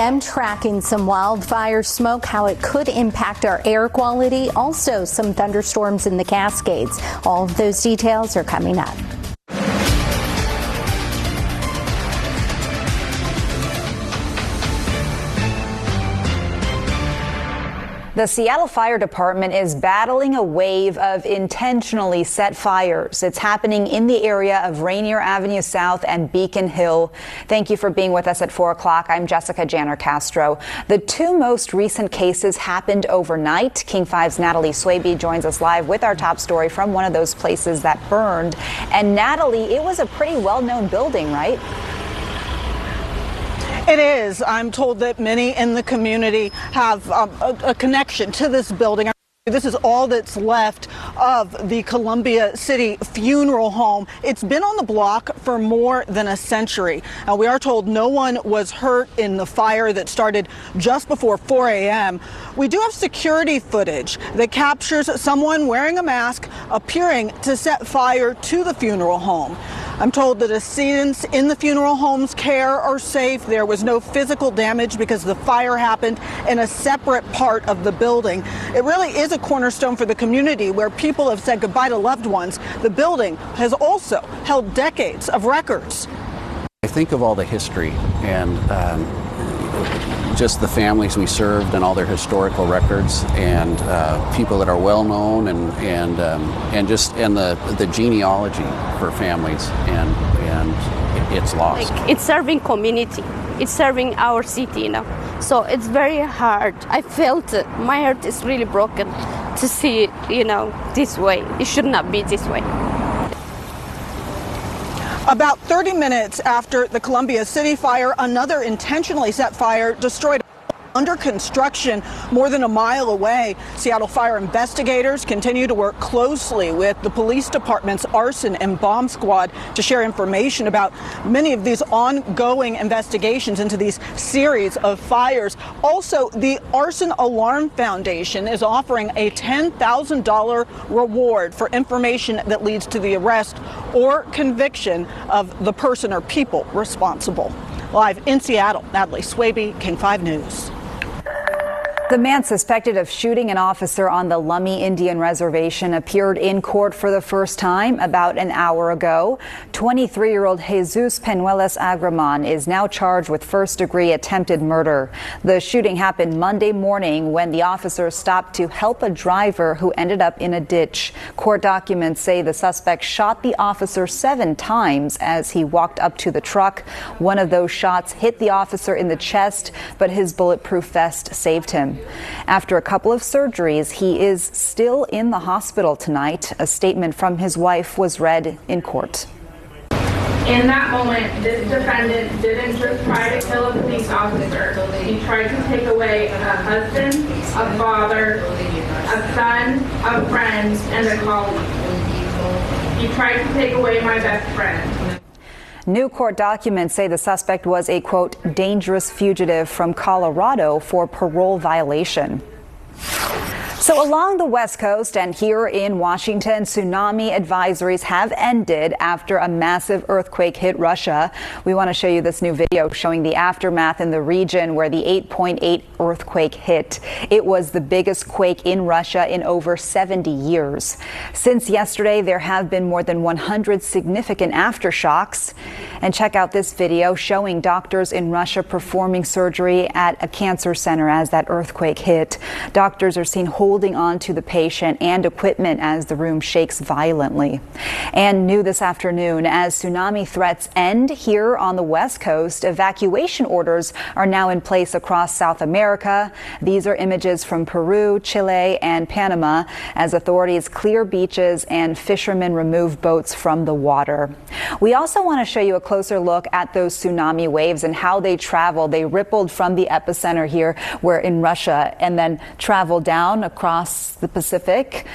a.m. tracking some wildfire smoke, how it could impact our air quality. Also, some thunderstorms in the Cascades. All of those details are coming up. The Seattle Fire Department is battling a wave of intentionally set fires. It's happening in the area of Rainier Avenue South and Beacon Hill. Thank you for being with us at 4 o'clock. I'm Jessica Janner Castro. The two most recent cases happened overnight. King 5's Natalie Swaby joins us live with our top story from one of those places that burned. And Natalie, it was a pretty well-known building, right? It is. I'm told that many in the community have a connection to this building. This is all that's left of the Columbia City Funeral Home. It's been on the block for more than a century. We are told no one was hurt in the fire that started just before 4 a.m. We do have security footage that captures someone wearing a mask appearing to set fire to the funeral home. I'm told that decedents in the funeral home's care are safe. There was no physical damage because the fire happened in a separate part of the building. It really is a cornerstone for the community where people have said goodbye to loved ones. The building has also held decades of records. I think of all the history and just the families we served and all their historical records and people that are well known and the genealogy for families and it's lost. It's serving community. It's serving our city, you know. So it's very hard. I felt my heart is really broken to see it, you know, this way. It should not be this way. About 30 minutes after the Columbia City fire, another intentionally set fire destroyed under construction more than a mile away. Seattle fire investigators continue to work closely with the police department's arson and bomb squad to share information about many of these ongoing investigations into these series of fires. Also, the Arson Alarm Foundation is offering a $10,000 reward for information that leads to the arrest or conviction of the person or people responsible. Live in Seattle, Natalie Swaby, King 5 News. The man suspected of shooting an officer on the Lummi Indian Reservation appeared in court for the first time about an hour ago. 23-year-old Jesus Penuelas Agraman is now charged with first-degree attempted murder. The shooting happened Monday morning when the officer stopped to help a driver who ended up in a ditch. Court documents say the suspect shot the officer 7 times as he walked up to the truck. One of those shots hit the officer in the chest, but his bulletproof vest saved him. After a couple of surgeries, he is still in the hospital tonight. A statement from his wife was read in court. In that moment, this defendant didn't just try to kill a police officer. He tried to take away a husband, a father, a son, a friend, and a colleague. He tried to take away my best friend. New court documents say the suspect was a, quote, dangerous fugitive from Colorado for parole violation. So along the West Coast and here in Washington, tsunami advisories have ended after a massive earthquake hit Russia. We want to show you this new video showing the aftermath in the region where the 8.8 earthquake hit. It was the biggest quake in Russia in over 70 years. Since yesterday, there have been more than 100 significant aftershocks. And check out this video showing doctors in Russia performing surgery at a cancer center as that earthquake hit. Doctors are seen holding on to the patient and equipment as the room shakes violently. And new this afternoon, as tsunami threats end here on the West Coast, evacuation orders are now in place across South America. These are images from Peru, Chile, and Panama as authorities clear beaches and fishermen remove boats from the water. We also want to show you a closer look at those tsunami waves and how they travel. They rippled from the epicenter here, where in Russia, and then traveled down across the Pacific.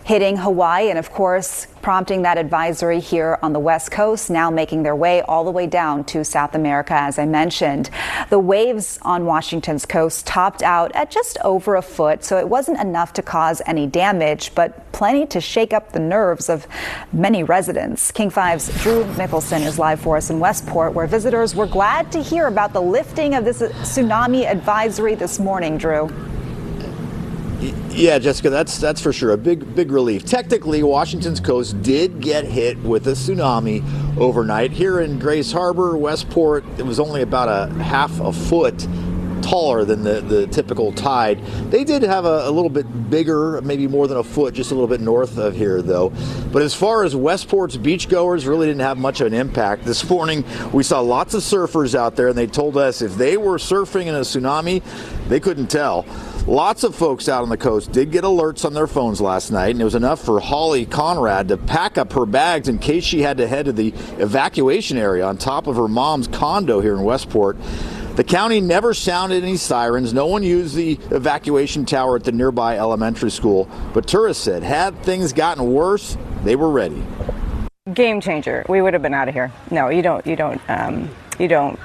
hitting Hawaii and, of course, prompting that advisory here on the West Coast, now making their way all the way down to South America, as I mentioned. The waves on Washington's coast topped out at just over a foot, so it wasn't enough to cause any damage, but plenty to shake up the nerves of many residents. King 5's Drew Mickelson is live for us in Westport, where visitors were glad to hear about the lifting of this tsunami advisory this morning. Drew. Yeah, Jessica, that's for sure a big relief. Technically, Washington's coast did get hit with a tsunami overnight. Here in Grays Harbor, Westport, it was only about a half a foot taller than the typical tide. They did have a little bit bigger, maybe more than a foot, just a little bit north of here, though. But as far as Westport's beachgoers, really didn't have much of an impact. This morning, we saw lots of surfers out there, and they told us if they were surfing in a tsunami, they couldn't tell. Lots of folks out on the coast did get alerts on their phones last night, and it was enough for Holly Conrad to pack up her bags in case she had to head to the evacuation area on top of her mom's condo here in Westport. The county never sounded any sirens. No one used the evacuation tower at the nearby elementary school, but tourists said had things gotten worse, they were ready. Game changer. We would have been out of here. No, you don't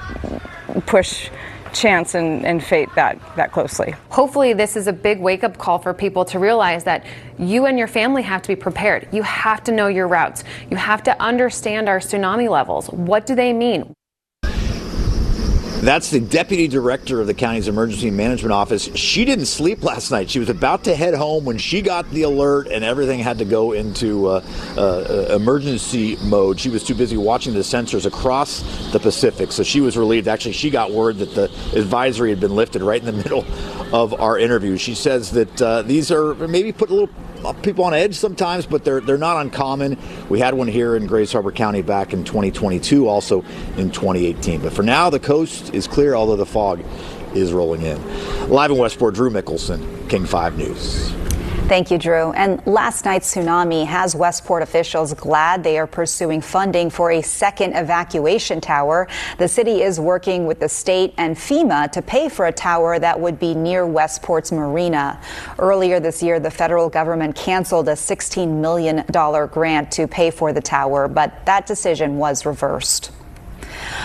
push chance and fate that closely. Hopefully this is a big wake-up call for people to realize that you and your family have to be prepared. You have to know your routes. You have to understand our tsunami levels. What do they mean? That's the deputy director of the county's emergency management office. She didn't sleep last night. She was about to head home when she got the alert and everything had to go into emergency mode. She was too busy watching the sensors across the Pacific, so she was relieved. Actually, she got word that the advisory had been lifted right in the middle of our interview. She says that these are maybe put a little people on edge sometimes, but they're not uncommon. We had one here in Grays Harbor County back in 2022, also in 2018. But for now, the coast is clear, although the fog is rolling in. Live in Westport, Drew Mickelson, King 5 News. Thank you, Drew. And last night's tsunami has Westport officials glad they are pursuing funding for a second evacuation tower. The city is working with the state and FEMA to pay for a tower that would be near Westport's marina. Earlier this year, the federal government canceled a $16 million grant to pay for the tower, but that decision was reversed.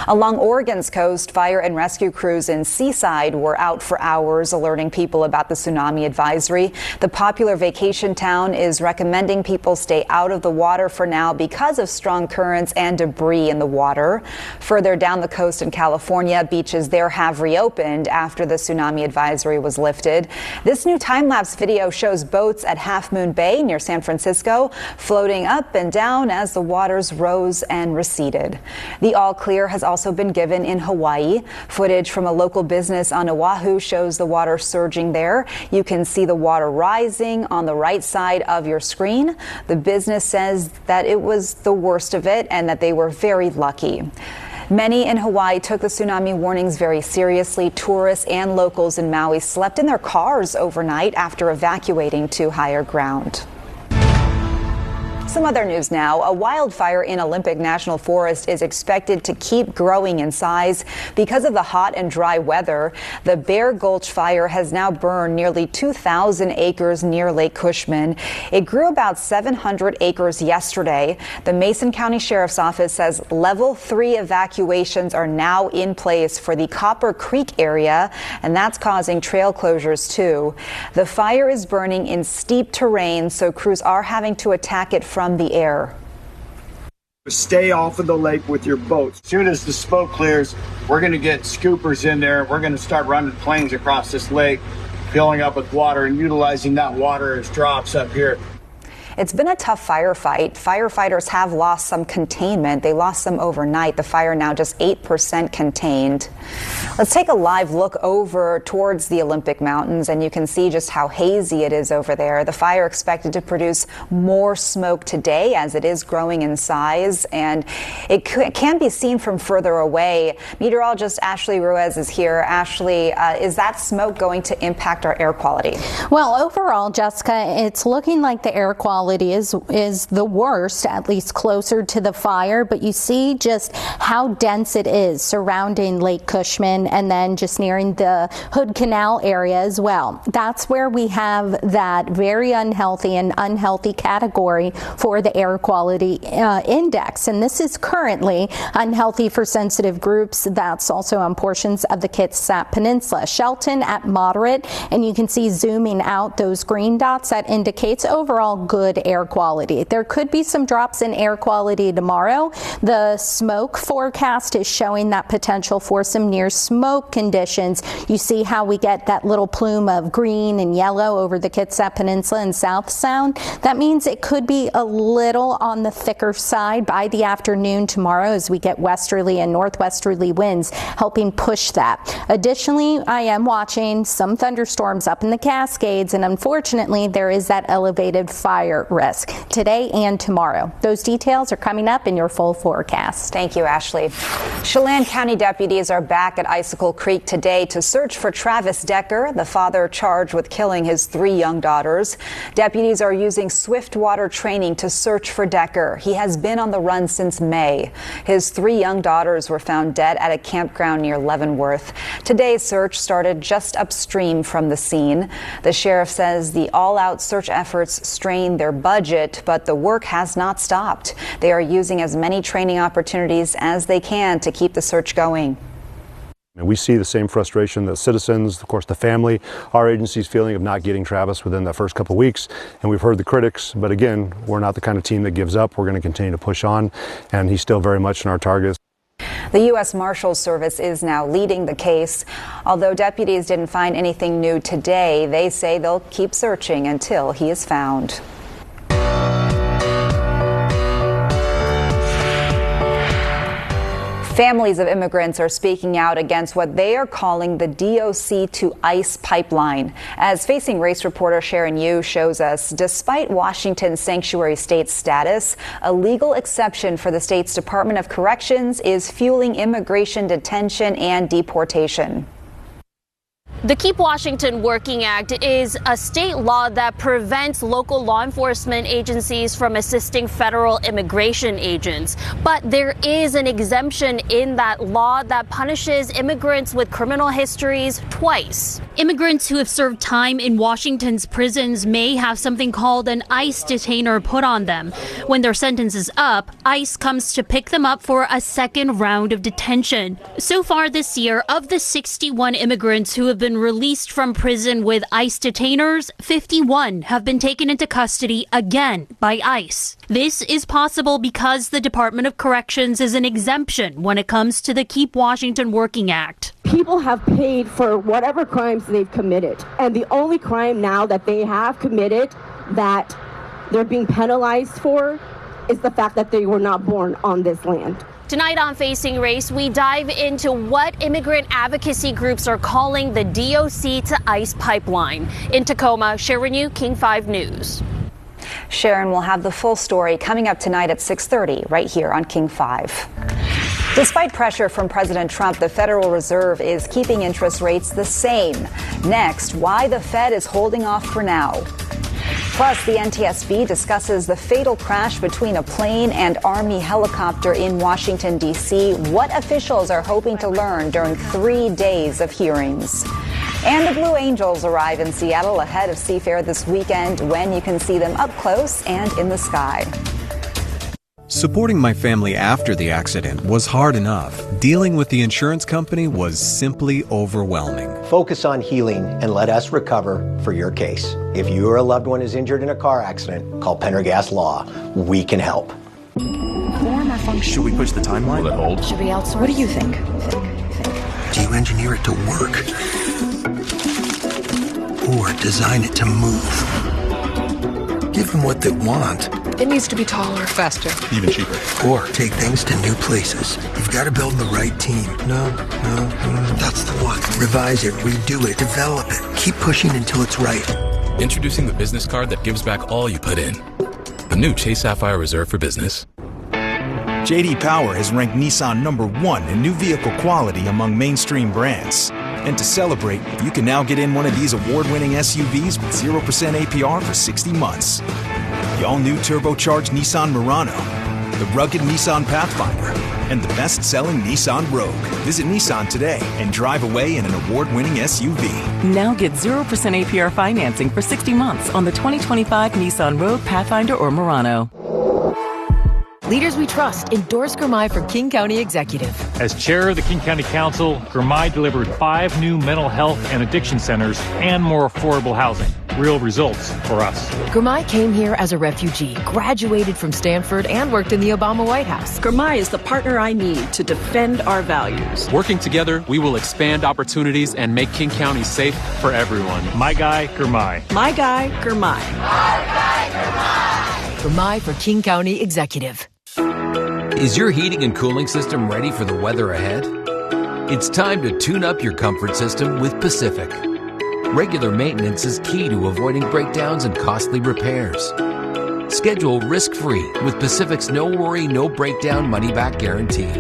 Along Oregon's coast, fire and rescue crews in Seaside were out for hours alerting people about the tsunami advisory. The popular vacation town is recommending people stay out of the water for now because of strong currents and debris in the water. Further down the coast in California, beaches there have reopened after the tsunami advisory was lifted. This new time-lapse video shows boats at Half Moon Bay near San Francisco floating up and down as the waters rose and receded. The all clear has also been given in Hawaii. Footage from a local business on Oahu shows the water surging there. You can see the water rising on the right side of your screen. The business says that it was the worst of it and that they were very lucky. Many in Hawaii took the tsunami warnings very seriously. Tourists and locals in Maui slept in their cars overnight after evacuating to higher ground. Some other news now. A wildfire in Olympic National Forest is expected to keep growing in size because of the hot and dry weather. The Bear Gulch fire has now burned nearly 2,000 acres near Lake Cushman. It grew about 700 acres yesterday. The Mason County Sheriff's Office says level 3 evacuations are now in place for the Copper Creek area, and that's causing trail closures too. The fire is burning in steep terrain, so crews are having to attack it from the air. Stay off of the lake with your boats. As soon as the smoke clears, we're going to get scoopers in there. We're going to start running planes across this lake, filling up with water and utilizing that water as drops up here. It's been a tough firefight. Firefighters have lost some containment. They lost some overnight. The fire now just 8% contained. Let's take a live look over towards the Olympic Mountains, and you can see just how hazy it is over there. The fire expected to produce more smoke today as it is growing in size, and it can be seen from further away. Meteorologist Ashley Ruiz is here. Ashley, is that smoke going to impact our air quality? Well, overall, Jessica, it's looking like the air quality quality is the worst, at least closer to the fire, but you see just how dense it is surrounding Lake Cushman and then just nearing the Hood Canal area as well. That's where we have that very unhealthy category for the air quality index, and this is currently unhealthy for sensitive groups. That's also on portions of the Kitsap Peninsula. Shelton at moderate, and you can see zooming out those green dots, that indicates overall good air quality. There could be some drops in air quality tomorrow. The smoke forecast is showing that potential for some near smoke conditions. You see how we get that little plume of green and yellow over the Kitsap Peninsula and South Sound. That means it could be a little on the thicker side by the afternoon tomorrow as we get westerly and northwesterly winds helping push that. Additionally, I am watching some thunderstorms up in the Cascades, and unfortunately there is that elevated fire risk today and tomorrow. Those details are coming up in your full forecast. Thank you, Ashley. Chelan County deputies are back at Icicle Creek today to search for Travis Decker, the father charged with killing his 3 young daughters. Deputies are using swiftwater training to search for Decker. He has been on the run since May. His 3 young daughters were found dead at a campground near Leavenworth. Today's search started just upstream from the scene. The sheriff says the all-out search efforts strained their budget, but the work has not stopped. They are using as many training opportunities as they can to keep the search going. And we see the same frustration that citizens, of course the family, our agency's feeling of not getting Travis within the first couple of weeks. And we've heard the critics, but again, we're not the kind of team that gives up. We're going to continue to push on, and he's still very much in our target. The U.S. Marshals Service is now leading the case. Although deputies didn't find anything new today, they say they'll keep searching until he is found. Families of immigrants are speaking out against what they are calling the DOC to ICE pipeline. As Facing Race reporter Sharon Yu shows us, despite Washington's sanctuary state status, a legal exception for the state's Department of Corrections is fueling immigration detention and deportation. The Keep Washington Working Act is a state law that prevents local law enforcement agencies from assisting federal immigration agents. But there is an exemption in that law that punishes immigrants with criminal histories twice. Immigrants who have served time in Washington's prisons may have something called an ICE detainer put on them. When their sentence is up, ICE comes to pick them up for a second round of detention. So far this year, of the 61 immigrants who have been released from prison with ICE detainers, 51 have been taken into custody again by ICE. This is possible because the Department of Corrections is an exemption when it comes to the Keep Washington Working Act. People have paid for whatever crimes they've committed, and the only crime now that they have committed that they're being penalized for is the fact that they were not born on this land. Tonight on Facing Race, we dive into what immigrant advocacy groups are calling the DOC to ICE pipeline. In Tacoma, Sharon Yu, King 5 News. Sharon will have the full story coming up tonight at 6:30 right here on King 5. Despite pressure from President Trump, the Federal Reserve is keeping interest rates the same. Next, why the Fed is holding off for now. Plus, the NTSB discusses the fatal crash between a plane and Army helicopter in Washington, D.C., what officials are hoping to learn during 3 days of hearings. And the Blue Angels arrive in Seattle ahead of Seafair this weekend, when you can see them up close and in the sky. Supporting my family after the accident was hard enough. Dealing with the insurance company was simply overwhelming. Focus on healing and let us recover for your case. If you or a loved one is injured in a car accident, call Pendergast Law. We can help. Should we push the timeline? Will it hold? Should we outsource? What do you think? Do you engineer it to work? Or design it to move? Give them what they want. It needs to be taller, faster, even cheaper. Or take things to new places. You've got to build the right team. No, that's the one. Revise it, redo it, develop it. Keep pushing until it's right. Introducing the business card that gives back all you put in. The new Chase Sapphire Reserve for Business. J.D. Power has ranked Nissan #1 in new vehicle quality among mainstream brands. And to celebrate, you can now get in one of these award-winning SUVs with 0% APR for 60 months. the all-new turbocharged Nissan Murano, the rugged Nissan Pathfinder, and the best-selling Nissan Rogue. Visit Nissan today and drive away in an award-winning SUV. Now get 0% APR financing for 60 months on the 2025 Nissan Rogue, Pathfinder, or Murano. Leaders we trust endorse Gurmai for King County Executive. As chair of the King County Council, Gurmai delivered 5 new mental health and addiction centers and more affordable housing. Real results for us. Gurmai came here as a refugee, graduated from Stanford, and worked in the Obama White House. Gurmai is the partner I need to defend our values. Working together, we will expand opportunities and make King County safe for everyone. My guy, Gurmai. My guy, Gurmai. My guy, Gurmai. Gurmai for King County Executive. Is your heating and cooling system ready for the weather ahead? It's time to tune up your comfort system with Pacific. Regular maintenance is key to avoiding breakdowns and costly repairs. Schedule risk-free with Pacific's no-worry, no-breakdown money-back guarantee.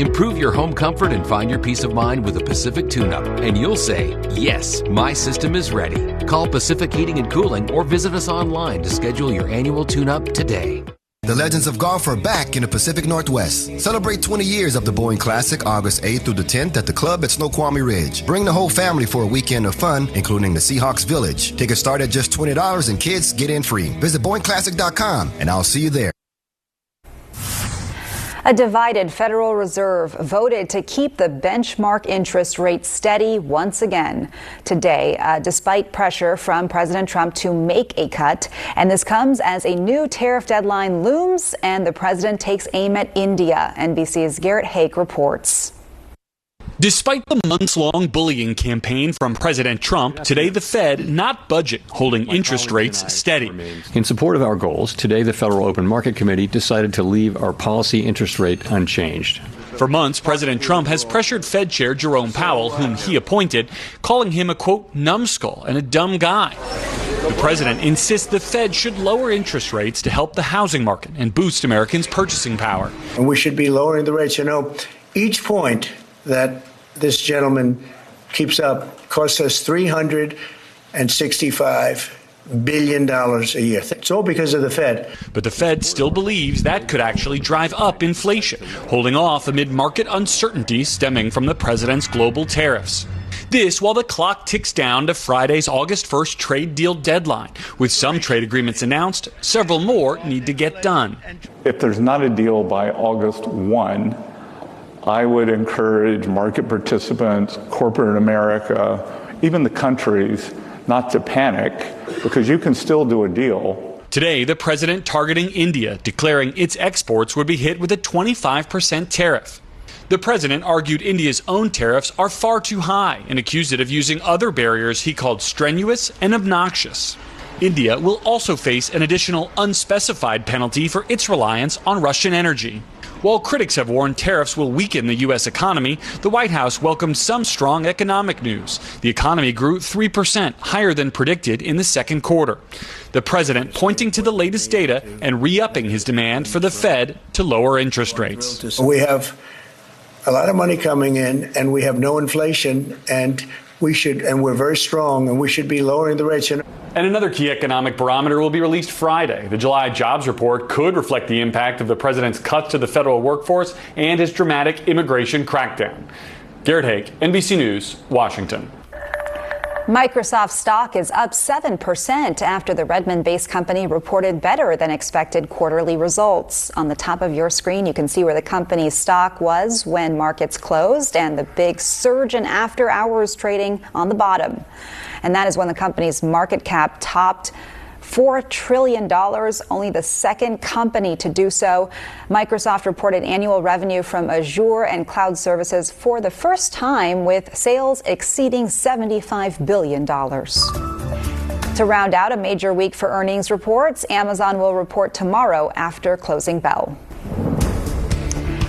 Improve your home comfort and find your peace of mind with a Pacific tune-up, and you'll say, yes, my system is ready. Call Pacific Heating and Cooling or visit us online to schedule your annual tune-up today. The Legends of Golf are back in the Pacific Northwest. Celebrate 20 years of the Boeing Classic August 8th through the 10th at the club at Snoqualmie Ridge. Bring the whole family for a weekend of fun, including the Seahawks Village. Tickets start at just $20 and kids get in free. Visit BoeingClassic.com and I'll see you there. A divided Federal Reserve voted to keep the benchmark interest rate steady once again today, despite pressure from President Trump to make a cut. And this comes as a new tariff deadline looms and the president takes aim at India. NBC's Garrett Haake reports. Despite the months-long bullying campaign from President Trump, today the Fed not budging, holding interest rates steady. In support of our goals, today the Federal Open Market Committee decided to leave our policy interest rate unchanged. For months, President Trump has pressured Fed Chair Jerome Powell, whom he appointed, calling him a, quote, numbskull and a dumb guy. The president insists the Fed should lower interest rates to help the housing market and boost Americans' purchasing power. And we should be lowering the rates. You know, each point that this gentleman keeps up costs us $365 billion a year. It's all because of the Fed. But the Fed still believes that could actually drive up inflation, holding off amid market uncertainty stemming from the president's global tariffs. This while the clock ticks down to Friday's August 1st trade deal deadline. With some trade agreements announced, several more need to get done. If there's not a deal by August 1, I would encourage market participants, corporate America, even the countries, not to panic, because you can still do a deal. Today, the president targeting India, declaring its exports would be hit with a 25% tariff. The president argued India's own tariffs are far too high and accused it of using other barriers he called strenuous and obnoxious. India will also face an additional unspecified penalty for its reliance on Russian energy. While critics have warned tariffs will weaken the U.S. economy, the White House welcomed some strong economic news. The economy grew 3%, higher than predicted in the second quarter. The president pointing to the latest data and re-upping his demand for the Fed to lower interest rates. We have a lot of money coming in, and we have no inflation, and we're very strong, and we should be lowering the rates. And another key economic barometer will be released Friday. The July jobs report could reflect the impact of the president's cuts to the federal workforce and his dramatic immigration crackdown. Garrett Haake, NBC News, Washington. Microsoft stock is up 7% after the Redmond-based company reported better than expected quarterly results. On the top of your screen, you can see where the company's stock was when markets closed and the big surge in after-hours trading on the bottom. And that is when the company's market cap topped $4 trillion, only the second company to do so. Microsoft reported annual revenue from Azure and cloud services for the first time, with sales exceeding $75 billion. To round out a major week for earnings reports, Amazon will report tomorrow after closing bell.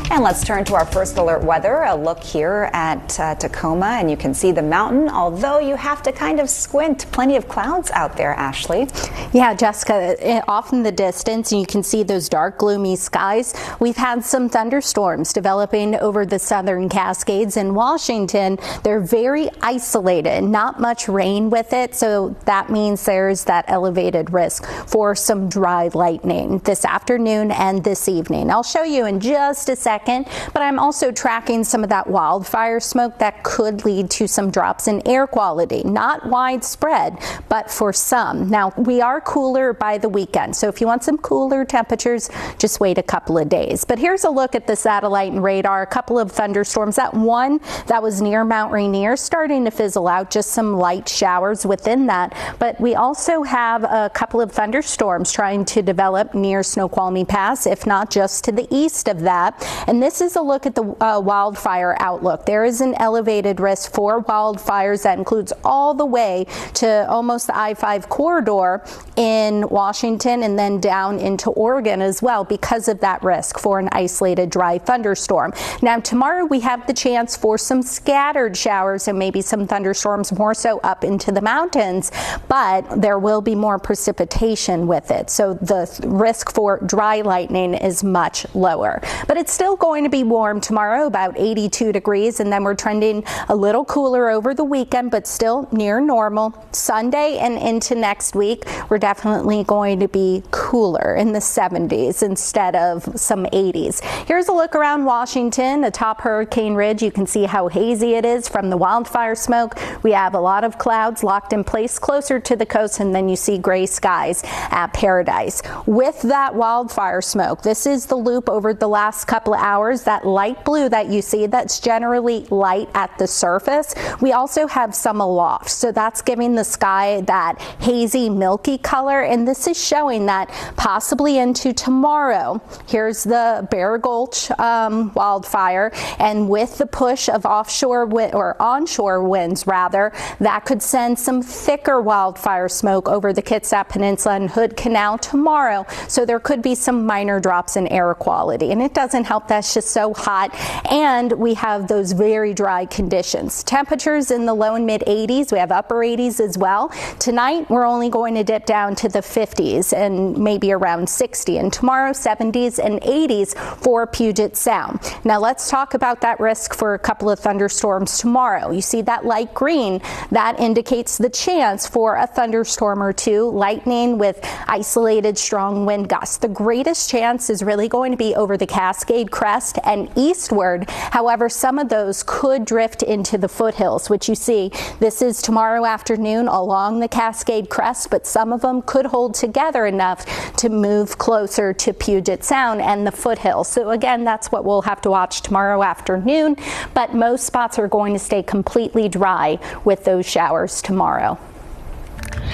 And let's turn to our first alert weather. A look here at Tacoma, and you can see the mountain, although you have to kind of squint. Plenty of clouds out there, Ashley. Yeah, Jessica, off in the distance, and you can see those dark, gloomy skies. We've had some thunderstorms developing over the southern Cascades in Washington. They're very isolated, not much rain with it, so that means there's that elevated risk for some dry lightning this afternoon and this evening. I'll show you in just a second, but I'm also tracking some of that wildfire smoke that could lead to some drops in air quality. Not widespread, but for some. Now, we are cooler by the weekend, so if you want some cooler temperatures, just wait a couple of days. But here's a look at the satellite and radar. A couple of thunderstorms. That one that was near Mount Rainier starting to fizzle out, just some light showers within that. But we also have a couple of thunderstorms trying to develop near Snoqualmie Pass, if not just to the east of that. And this is a look at the wildfire outlook. There is an elevated risk for wildfires that includes all the way to almost the I-5 corridor in Washington and then down into Oregon as well because of that risk for an isolated dry thunderstorm. Now, tomorrow we have the chance for some scattered showers and maybe some thunderstorms more so up into the mountains, but there will be more precipitation with it. So the risk for dry lightning is much lower. But it's still going to be warm tomorrow, about 82 degrees, and then we're trending a little cooler over the weekend, but still near normal. Sunday and into next week, we're definitely going to be cooler in the 70s instead of some 80s. Here's a look around Washington, atop Hurricane Ridge. You can see how hazy it is from the wildfire smoke. We have a lot of clouds locked in place closer to the coast, and then you see gray skies at Paradise. With that wildfire smoke, this is the loop over the last couple of hours. That light blue that you see, that's generally light at the surface. We also have some aloft, so that's giving the sky that hazy, milky color, and this is showing that possibly into tomorrow. Here's the Bear Gulch wildfire, and with the push of offshore or onshore winds rather, that could send some thicker wildfire smoke over the Kitsap Peninsula and Hood Canal tomorrow. So there could be some minor drops in air quality, and it doesn't help that's just so hot, and we have those very dry conditions. Temperatures in the low and mid 80s. We have upper 80s as well. Tonight we're only going to dip down to the 50s and maybe around 60, and tomorrow 70s and 80s for Puget Sound. Now let's talk about that risk for a couple of thunderstorms tomorrow. You see that light green, that indicates the chance for a thunderstorm or two, lightning with isolated strong wind gusts. The greatest chance is really going to be over the Cascade Crest and eastward. However, some of those could drift into the foothills, which you see, this is tomorrow afternoon along the Cascade Crest, but some of them could hold together enough to move closer to Puget Sound and the foothills. So again, that's what we'll have to watch tomorrow afternoon, but most spots are going to stay completely dry with those showers tomorrow.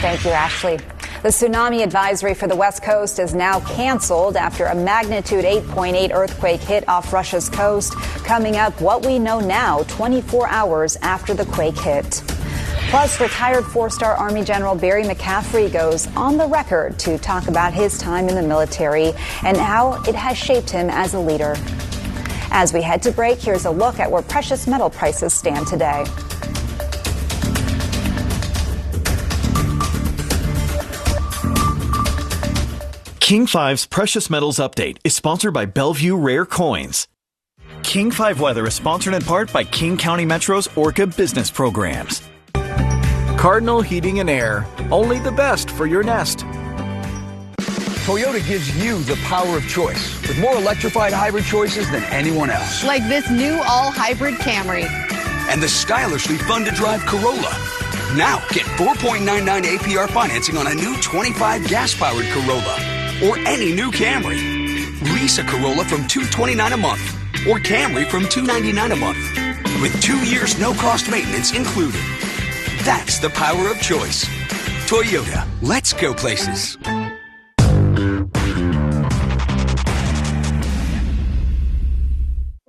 Thank you, Ashley. The tsunami advisory for the West Coast is now canceled after a magnitude 8.8 earthquake hit off Russia's coast. Coming up, what we know now, 24 hours after the quake hit. Plus, retired four-star Army General Barry McCaffrey goes on the record to talk about his time in the military and how it has shaped him as a leader. As we head to break, here's a look at where precious metal prices stand today. King 5's Precious Metals Update is sponsored by Bellevue Rare Coins. King 5 Weather is sponsored in part by King County Metro's Orca Business Programs. Cardinal Heating and Air, only the best for your nest. Toyota gives you the power of choice with more electrified hybrid choices than anyone else. Like this new all-hybrid Camry. And the stylishly fun-to-drive Corolla. Now get 4.99 APR financing on a new 25 gas-powered Corolla. Or any new Camry. Lease a Corolla from $229 a month. Or Camry from $299 a month. With 2 years no-cost maintenance included. That's the power of choice. Toyota, let's go places.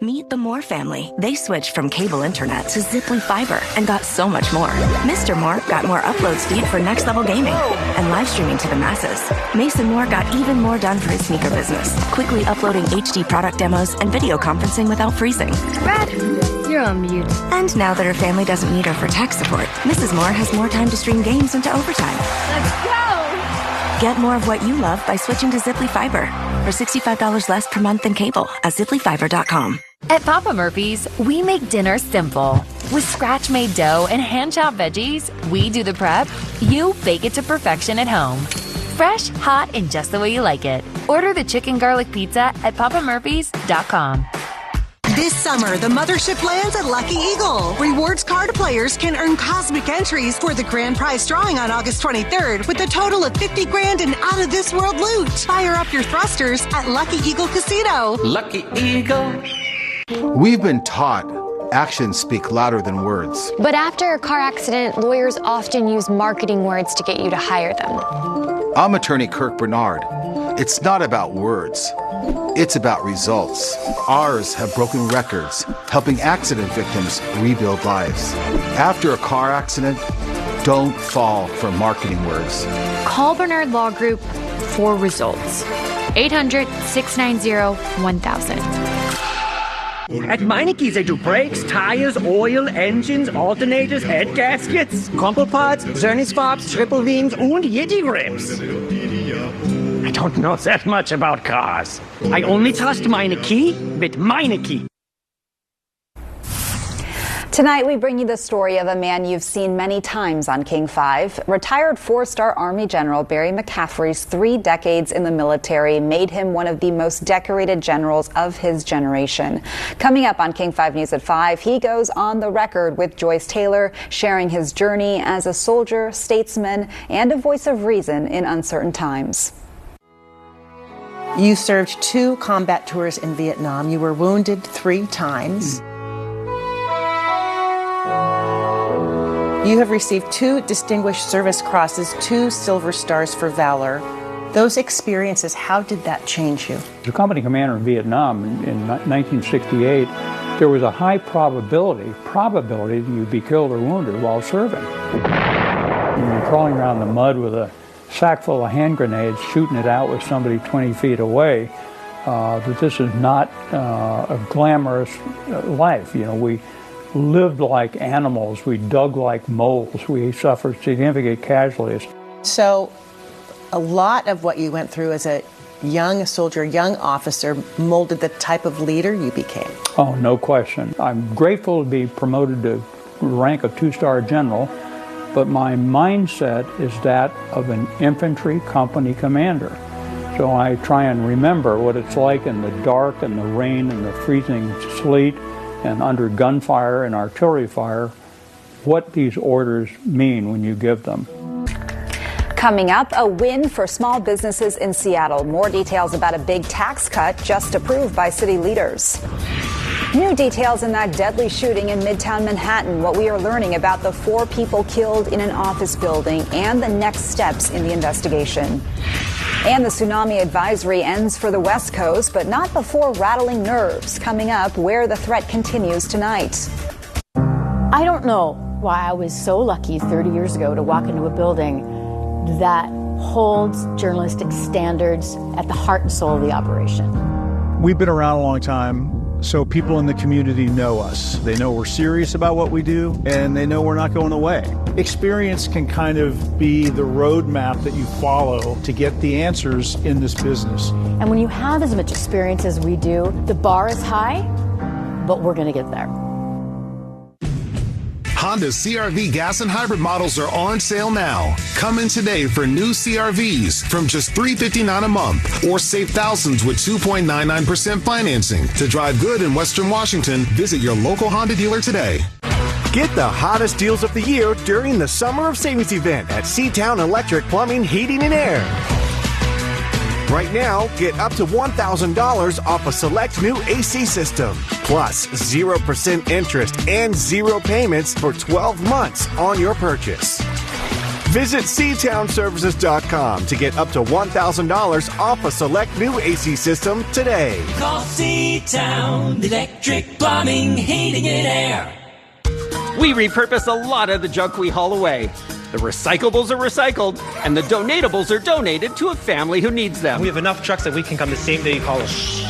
Meet the more Moore family. They switched from cable internet to Ziply Fiber and got so much more. Mr. Moore got more upload speed for next level gaming and live streaming to the masses. Mason Moore got even more done for his sneaker business, quickly uploading HD product demos and video conferencing without freezing. Brad, you're on mute. And now that her family doesn't need her for tech support, Mrs. Moore has more time to stream games into overtime. Let's go! Get more of what you love by switching to Ziply Fiber for $65 less per month than cable at ziplyfiber.com. At Papa Murphy's, we make dinner simple. With scratch-made dough and hand-chopped veggies, we do the prep, you bake it to perfection at home. Fresh, hot, and just the way you like it. Order the chicken garlic pizza at papamurphys.com. This summer, the mothership lands at Lucky Eagle. Rewards card players can earn cosmic entries for the grand prize drawing on August 23rd with a total of $50,000 in out-of-this-world loot. Fire up your thrusters at Lucky Eagle Casino. Lucky Eagle. We've been taught actions speak louder than words. But after a car accident, lawyers often use marketing words to get you to hire them. I'm attorney Kirk Bernard. It's not about words. It's about results. Ours have broken records, helping accident victims rebuild lives. After a car accident, don't fall for marketing words. Call Bernard Law Group for results. 800-690-1000. At Meinekes, I do brakes, tires, oil, engines, alternators, head gaskets, crumple pods, Zerny swaps, triple beams, and Yeti rims. I don't know that much about cars. I only trust Meineke with Meineke. Tonight, we bring you the story of a man you've seen many times on King 5. Retired 4-star Army General Barry McCaffrey's 3 decades in the military made him one of the most decorated generals of his generation. Coming up on King 5 News at 5, he goes on the record with Joyce Taylor, sharing his journey as a soldier, statesman, and a voice of reason in uncertain times. You served 2 combat tours in Vietnam. You were wounded 3 times. You have received 2 Distinguished Service Crosses, 2 Silver Stars for Valor. Those experiences, how did that change you? As a company commander in Vietnam in 1968, there was a high probability that you'd be killed or wounded while serving. You're crawling around the mud with a sack full of hand grenades, shooting it out with somebody 20 feet away, that this is not a glamorous life. You know, we lived like animals, we dug like moles, we suffered significant casualties. So a lot of what you went through as a young soldier, young officer, molded the type of leader you became. Oh, no question. I'm grateful to be promoted to rank of 2-star general, but my mindset is that of an infantry company commander. So I try and remember what it's like in the dark and the rain and the freezing sleet and under gunfire and artillery fire, what these orders mean when you give them. Coming up, a win for small businesses in Seattle. More details about a big tax cut just approved by city leaders. New details in that deadly shooting in Midtown Manhattan, what we are learning about the 4 people killed in an office building and the next steps in the investigation. And the tsunami advisory ends for the West Coast, but not before rattling nerves. Coming up, where the threat continues tonight. I don't know why I was so lucky 30 years ago to walk into a building that holds journalistic standards at the heart and soul of the operation. We've been around a long time, so people in the community know us. They know we're serious about what we do, and they know we're not going away. Experience can kind of be the roadmap that you follow to get the answers in this business. And when you have as much experience as we do, the bar is high, but we're going to get there. Honda's CR-V gas and hybrid models are on sale now. Come in today for new CR-Vs from just $359 a month, or save thousands with 2.99% financing. To drive good in Western Washington, visit your local Honda dealer today. Get the hottest deals of the year during the Summer of Savings event at Seatown Electric Plumbing, Heating, and Air. Right now, get up to $1,000 off a select new AC system, plus 0% interest and 0 payments for 12 months on your purchase. Visit SeatownServices.com to get up to $1,000 off a select new AC system today. Call C-Town Electric Plumbing, Heating and Air. We repurpose a lot of the junk we haul away. The recyclables are recycled, and the donatables are donated to a family who needs them. We have enough trucks that we can come the same day you call us.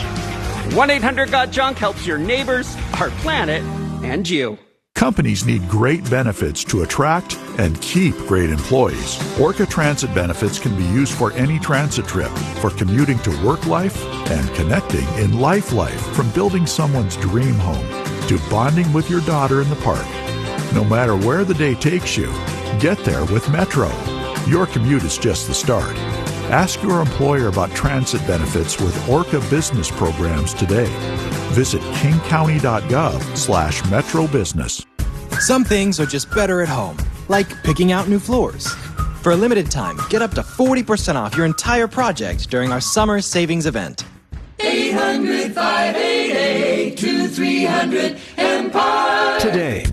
1-800-GOT-JUNK helps your neighbors, our planet, and you. Companies need great benefits to attract and keep great employees. Orca Transit benefits can be used for any transit trip, for commuting to work life and connecting in life, from building someone's dream home to bonding with your daughter in the park. No matter where the day takes you, get there with Metro. Your commute is just the start. Ask your employer about transit benefits with Orca business programs today. Visit kingcounty.gov/Metro Business. Some things are just better at home, like picking out new floors. For a limited time, get up to 40% off your entire project during our summer savings event. 800-588-2300 Empire. Today.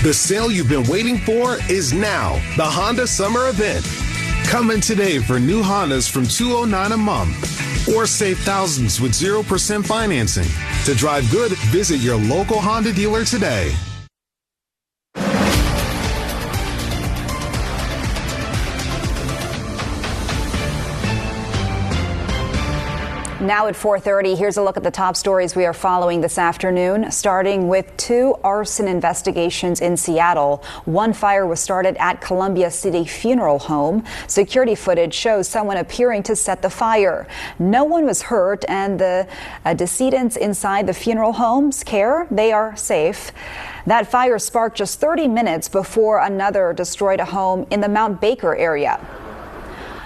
The sale you've been waiting for is now. The Honda Summer Event. Come in today for new Hondas from $209 a month. Or save thousands with 0% financing. To drive good, visit your local Honda dealer today. Now at 4:30, here's a look at the top stories we are following this afternoon, starting with 2 arson investigations in Seattle. One fire was started at Columbia City Funeral Home. Security footage shows someone appearing to set the fire. No one was hurt, and the decedents inside the funeral home's care, they are safe. That fire sparked just 30 minutes before another destroyed a home in the Mount Baker area.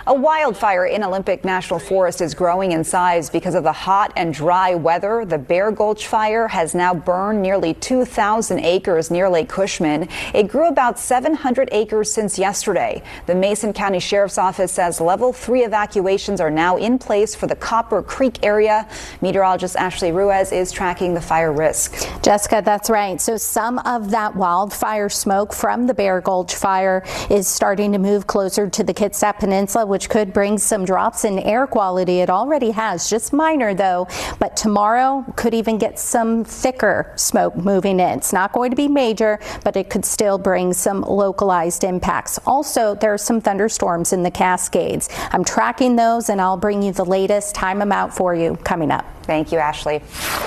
A wildfire in Olympic National Forest is growing in size because of the hot and dry weather. The Bear Gulch fire has now burned nearly 2,000 acres near Lake Cushman. It grew about 700 acres since yesterday. The Mason County Sheriff's Office says level 3 evacuations are now in place for the Copper Creek area. Meteorologist Ashley Ruiz is tracking the fire risk. Jessica, that's right. So some of that wildfire smoke from the Bear Gulch fire is starting to move closer to the Kitsap Peninsula, which could bring some drops in air quality. It already has, just minor though, but tomorrow could even get some thicker smoke moving in. It's not going to be major, but it could still bring some localized impacts. Also, there are some thunderstorms in the Cascades. I'm tracking those, and I'll bring you the latest, time them out for you coming up. Thank you, Ashley.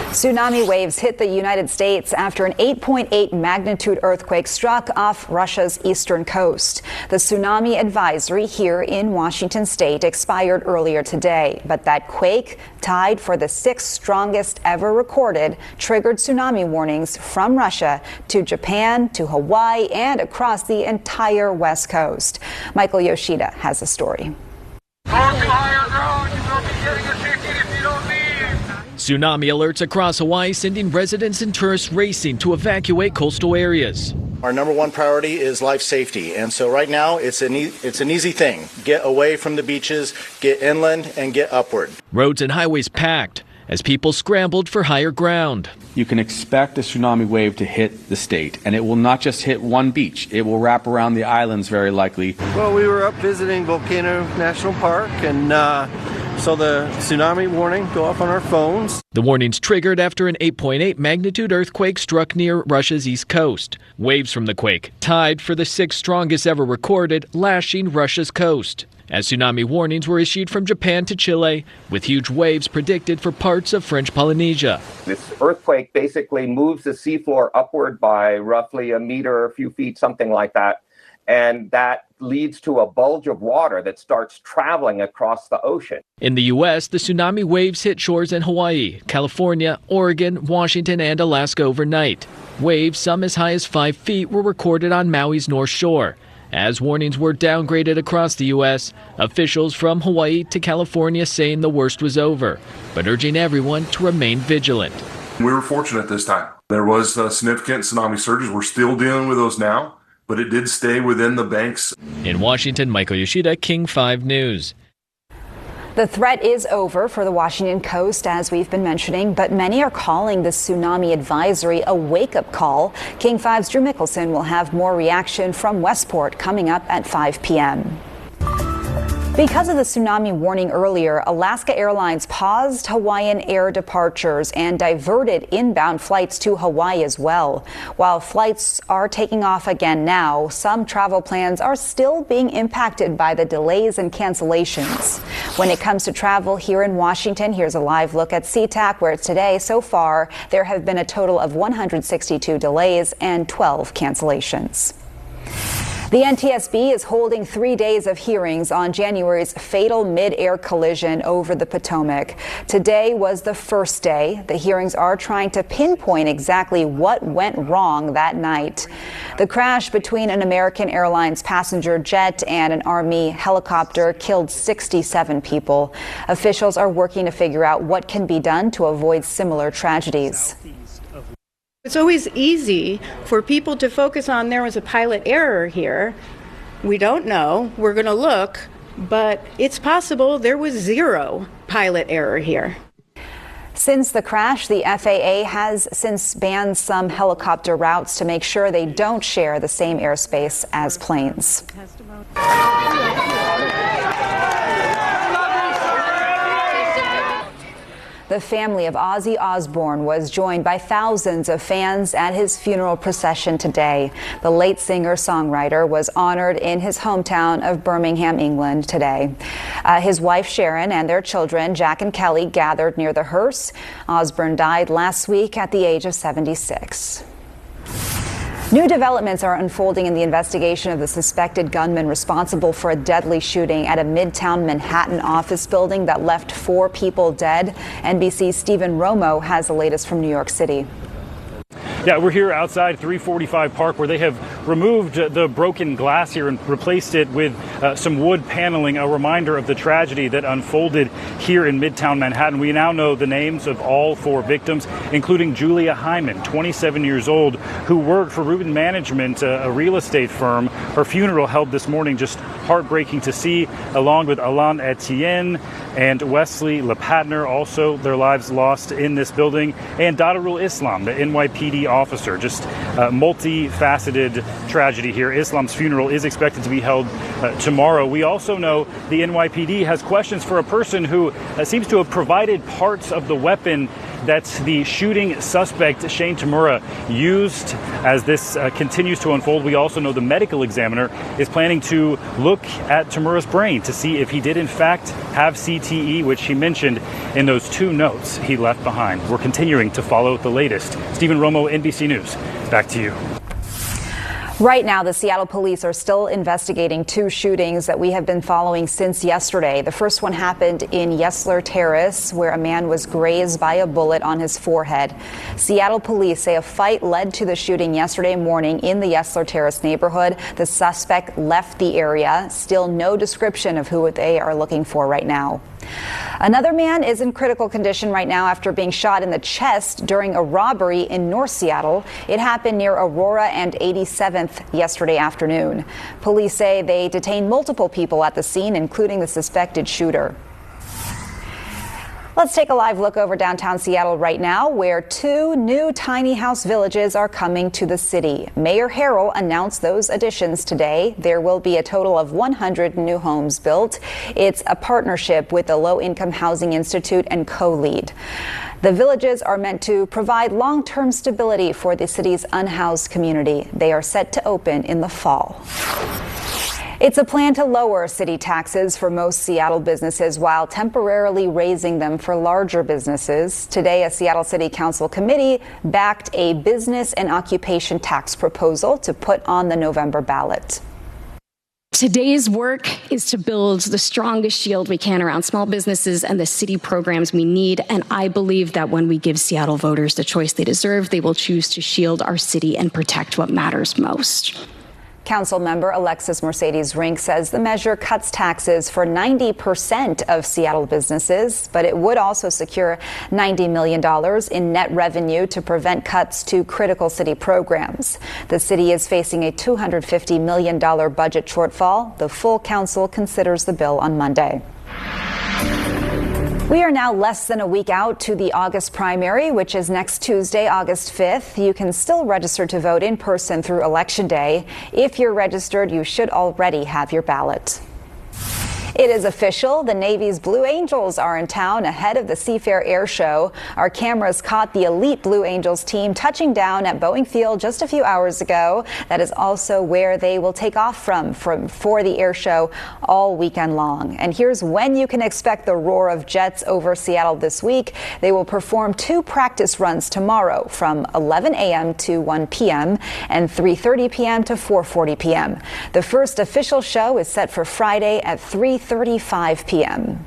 Tsunami waves hit the United States after an 8.8 magnitude earthquake struck off Russia's eastern coast. The tsunami advisory here in Washington state expired earlier today, but that quake, tied for the 6th strongest ever recorded, triggered tsunami warnings from Russia to Japan, to Hawaii, and across the entire West Coast. Michael Yoshida has the story. Tsunami alerts across Hawaii sending residents and tourists racing to evacuate coastal areas. Our number one priority is life safety, and so right now it's an easy thing. Get away from the beaches, get inland, and get upward. Roads and highways packed as people scrambled for higher ground. You can expect a tsunami wave to hit the state, and it will not just hit one beach. It will wrap around the islands very likely. Well, we were up visiting Volcano National Park, and saw the tsunami warning go off on our phones. The warnings triggered after an 8.8 magnitude earthquake struck near Russia's east coast. Waves from the quake tied for the 6th strongest ever recorded, lashing Russia's coast. As tsunami warnings were issued from Japan to Chile, with huge waves predicted for parts of French Polynesia. This earthquake basically moves the seafloor upward by roughly a meter, a few feet, something like that. And that leads to a bulge of water that starts traveling across the ocean. In the U.S., the tsunami waves hit shores in Hawaii, California, Oregon, Washington, and Alaska overnight. Waves, some as high as 5 feet, were recorded on Maui's North Shore. As warnings were downgraded across the U.S., officials from Hawaii to California saying the worst was over, but urging everyone to remain vigilant. We were fortunate this time. There was significant tsunami surges. We're still dealing with those now, but it did stay within the banks. In Washington, Michael Yoshida, King 5 News. The threat is over for the Washington coast, as we've been mentioning, but many are calling the tsunami advisory a wake-up call. King 5's Drew Mickelson will have more reaction from Westport coming up at 5 p.m. Because of the tsunami warning earlier, Alaska Airlines paused Hawaiian air departures and diverted inbound flights to Hawaii as well. While flights are taking off again now, some travel plans are still being impacted by the delays and cancellations. When it comes to travel here in Washington, here's a live look at SeaTac, where today, so far, there have been a total of 162 delays and 12 cancellations. The NTSB is holding 3 days of hearings on January's fatal mid-air collision over the Potomac. Today was the first day. The hearings are trying to pinpoint exactly what went wrong that night. The crash between an American Airlines passenger jet and an Army helicopter killed 67 people. Officials are working to figure out what can be done to avoid similar tragedies. It's always easy for people to focus on there was a pilot error here. We don't know. We're going to look, but it's possible there was zero pilot error here. Since the crash, the FAA has since banned some helicopter routes to make sure they don't share the same airspace as planes. The family of Ozzy Osbourne was joined by thousands of fans at his funeral procession today. The late singer-songwriter was honored in his hometown of Birmingham, England today. His wife Sharon and their children, Jack and Kelly, gathered near the hearse. Osbourne died last week at the age of 76. New developments are unfolding in the investigation of the suspected gunman responsible for a deadly shooting at a Midtown Manhattan office building that left 4 people dead. NBC's Stephen Romo has the latest from New York City. Yeah, we're here outside 345 Park, where they have removed the broken glass here and replaced it with some wood paneling, a reminder of the tragedy that unfolded here in Midtown Manhattan. We now know the names of all 4 victims, including Julia Hyman, 27 years old, who worked for Rubin Management, a real estate firm. Her funeral held this morning, just heartbreaking to see, along with Alan Etienne and Wesley LePatner, also their lives lost in this building, and Dadarul Islam, the NYPD officer. Just multifaceted tragedy here. Islam's funeral is expected to be held tomorrow. We also know the NYPD has questions for a person who seems to have provided parts of the weapon that the shooting suspect, Shane Tamura, used. As this continues to unfold, we also know the medical examiner is planning to look at Tamura's brain to see if he did in fact have CTE, which he mentioned in those 2 notes he left behind. We're continuing to follow the latest. Stephen Romo, NBC News. Back to you. Right now, the Seattle police are still investigating 2 shootings that we have been following since yesterday. The first one happened in Yesler Terrace, where a man was grazed by a bullet on his forehead. Seattle police say a fight led to the shooting yesterday morning in the Yesler Terrace neighborhood. The suspect left the area. Still no description of who they are looking for right now. Another man is in critical condition right now after being shot in the chest during a robbery in North Seattle. It happened near Aurora and 87th yesterday afternoon. Police say they detained multiple people at the scene, including the suspected shooter. Let's take a live look over downtown Seattle right now, where 2 new tiny house villages are coming to the city. Mayor Harrell announced those additions today. There will be a total of 100 new homes built. It's a partnership with the Low Income Housing Institute and CoLead. The villages are meant to provide long-term stability for the city's unhoused community. They are set to open in the fall. It's a plan to lower city taxes for most Seattle businesses while temporarily raising them for larger businesses. Today, a Seattle City Council committee backed a business and occupation tax proposal to put on the November ballot. Today's work is to build the strongest shield we can around small businesses and the city programs we need. And I believe that when we give Seattle voters the choice they deserve, they will choose to shield our city and protect what matters most. Council member Alexis Mercedes Rink says the measure cuts taxes for 90% of Seattle businesses, but it would also secure $90 million in net revenue to prevent cuts to critical city programs. The city is facing a $250 million budget shortfall. The full council considers the bill on Monday. We are now less than a week out to the August primary, which is next Tuesday, August 5th. You can still register to vote in person through Election Day. If you're registered, you should already have your ballot. It is official. The Navy's Blue Angels are in town ahead of the Seafair Air Show. Our cameras caught the elite Blue Angels team touching down at Boeing Field just a few hours ago. That is also where they will take off from for the air show all weekend long. And here's when you can expect the roar of jets over Seattle this week. They will perform 2 practice runs tomorrow from 11 a.m. to 1 p.m. and 3:30 p.m. to 4:40 p.m. The first official show is set for Friday at 3:35 p.m.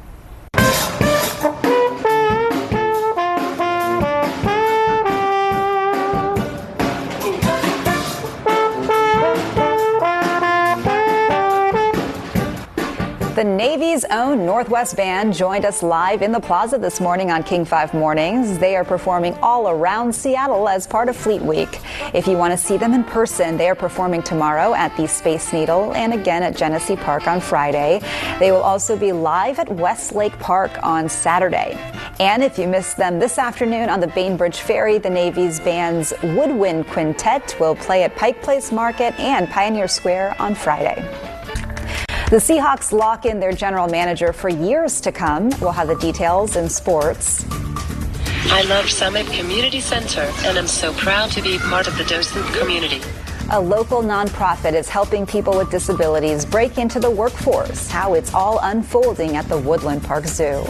The Navy's own Northwest Band joined us live in the plaza this morning on King 5 Mornings. They are performing all around Seattle as part of Fleet Week. If you want to see them in person, they are performing tomorrow at the Space Needle and again at Genesee Park on Friday. They will also be live at Westlake Park on Saturday. And if you missed them this afternoon on the Bainbridge Ferry, the Navy's band's Woodwind Quintet will play at Pike Place Market and Pioneer Square on Friday. The Seahawks lock in their general manager for years to come. We'll have the details in sports. I love Summit Community Center, and I'm so proud to be part of the docent community. A local nonprofit is helping people with disabilities break into the workforce. How it's all unfolding at the Woodland Park Zoo.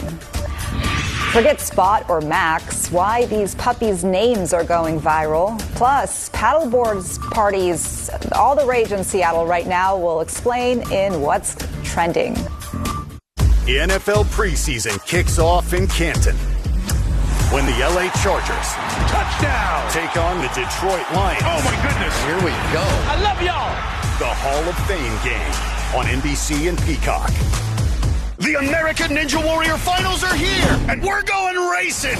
Forget Spot or Max, why these puppies' names are going viral. Plus, paddleboards parties, all the rage in Seattle right now. We'll explain in What's Trending. The NFL preseason kicks off in Canton when the LA Chargers touchdown take on the Detroit Lions. Oh my goodness. Here we go. I love y'all. The Hall of Fame game on NBC and Peacock. The American Ninja Warrior Finals are here, and we're going racing.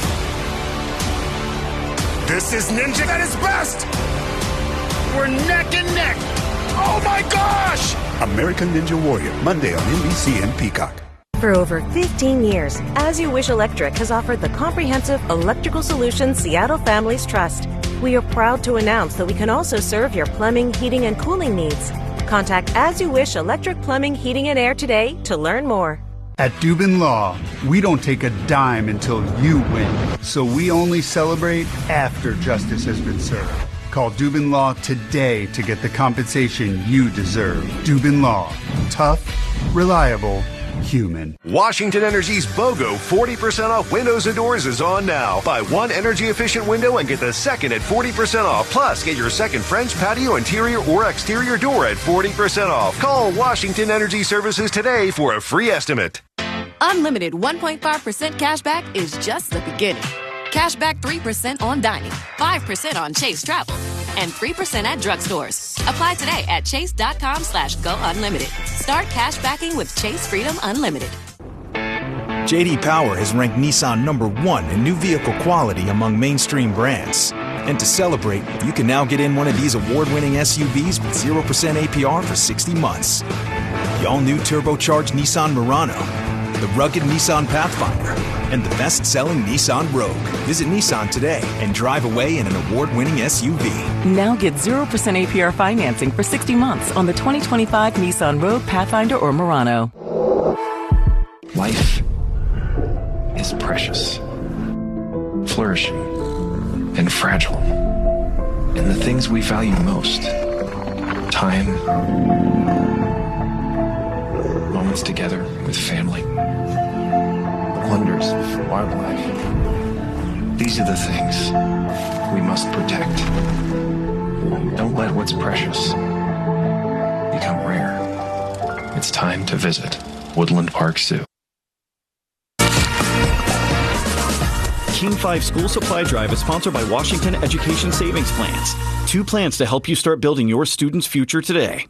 This is Ninja at his best. We're neck and neck. Oh my gosh! American Ninja Warrior, Monday on NBC and Peacock. For over 15 years, As You Wish Electric has offered the comprehensive electrical solutions Seattle families trust. We are proud to announce that we can also serve your plumbing, heating, and cooling needs. Contact As You Wish Electric Plumbing, Heating, and Air today to learn more. At Dubin Law, we don't take a dime until you win, so we only celebrate after justice has been served. Call Dubin Law today to get the compensation you deserve. Dubin Law, tough, reliable, human. Washington Energy's BOGO 40% off windows and doors is on now. Buy one energy-efficient window and get the second at 40% off. Plus, get your second French patio interior or exterior door at 40% off. Call Washington Energy Services today for a free estimate. Unlimited 1.5% cash back is just the beginning. Cash back 3% on dining, 5% on Chase Travel, and 3% at drugstores. Apply today at chase.com/gounlimited. Start cash backing with Chase Freedom Unlimited. J.D. Power has ranked Nissan #1 in new vehicle quality among mainstream brands. And to celebrate, you can now get in one of these award-winning SUVs with 0% APR for 60 months. The all-new turbocharged Nissan Murano, the rugged Nissan Pathfinder, and the best-selling Nissan Rogue. Visit Nissan today and drive away in an award-winning SUV. Now get 0% APR financing for 60 months on the 2025 Nissan Rogue, Pathfinder, or Murano. Life is precious, flourishing, and fragile. And the things we value most, time, moments together with family, the wonders of wildlife. These are the things we must protect. Don't let what's precious become rare. It's time to visit Woodland Park Zoo. King 5 School Supply Drive is sponsored by Washington Education Savings Plans. 2 plans to help you start building your student's future today.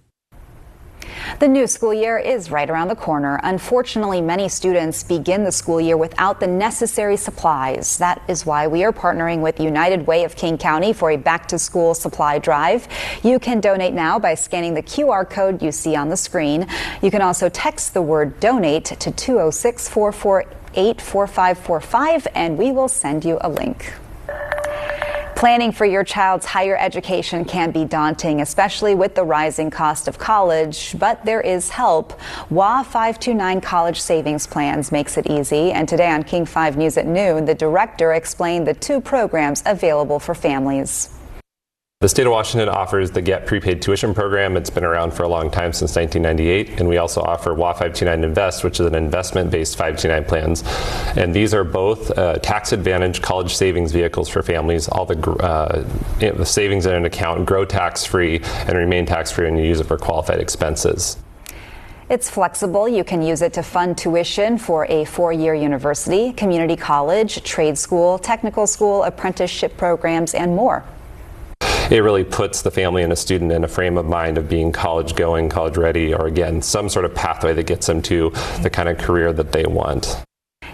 The new school year is right around the corner. Unfortunately, many students begin the school year without the necessary supplies. That is why we are partnering with United Way of King County for a back-to-school supply drive. You can donate now by scanning the QR code you see on the screen. You can also text the word donate to 20644 84545 and we will send you a link. Planning for your child's higher education can be daunting, especially with the rising cost of college, but there is help. WA 529 College Savings Plans makes it easy, and today on King 5 News at noon, the director explained the two programs available for families. The state of Washington offers the Get Prepaid Tuition Program. It's been around for a long time, since 1998. And we also offer WA 529 Invest, which is an investment-based 529 plans. And these are both tax-advantaged college savings vehicles for families. All the savings in an account grow tax-free and remain tax-free when you use it for qualified expenses. It's flexible. You can use it to fund tuition for a 4-year university, community college, trade school, technical school, apprenticeship programs, and more. It really puts the family and a student in a frame of mind of being college going, college ready, or again, some sort of pathway that gets them to the kind of career that they want.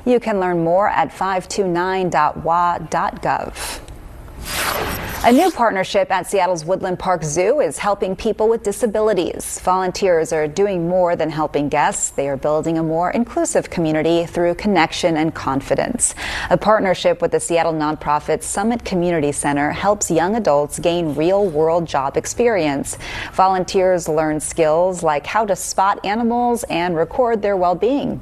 You can learn more at 529.wa.gov. A new partnership at Seattle's Woodland Park Zoo is helping people with disabilities. Volunteers are doing more than helping guests. They are building a more inclusive community through connection and confidence. A partnership with the Seattle nonprofit Summit Community Center helps young adults gain real-world job experience. Volunteers learn skills like how to spot animals and record their well-being.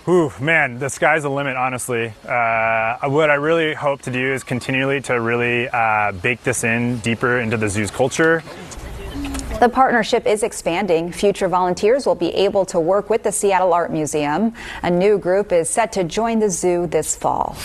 Ooh, man, the sky's the limit, honestly. What I really hope to do is continually to really bake this in deeper into the zoo's culture. The partnership is expanding. Future volunteers will be able to work with the Seattle Art Museum. A new group is set to join the zoo this fall.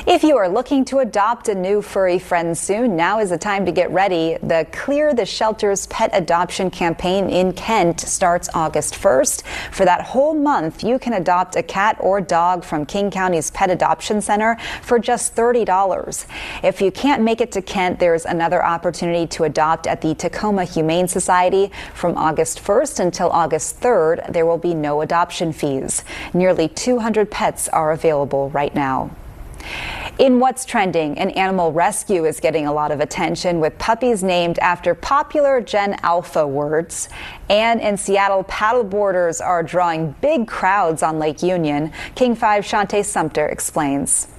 If you are looking to adopt a new furry friend soon, now is the time to get ready. The Clear the Shelters pet adoption campaign in Kent starts August 1st. For that whole month, you can adopt a cat or dog from King County's Pet Adoption Center for just $30. If you can't make it to Kent, there's another opportunity to adopt at the Tacoma Humane Society. From August 1st until August 3rd, there will be no adoption fees. Nearly 200 pets are available right now. In what's trending, an animal rescue is getting a lot of attention with puppies named after popular Gen Alpha words. And in Seattle, paddleboarders are drawing big crowds on Lake Union. King 5 Shantae Sumter explains.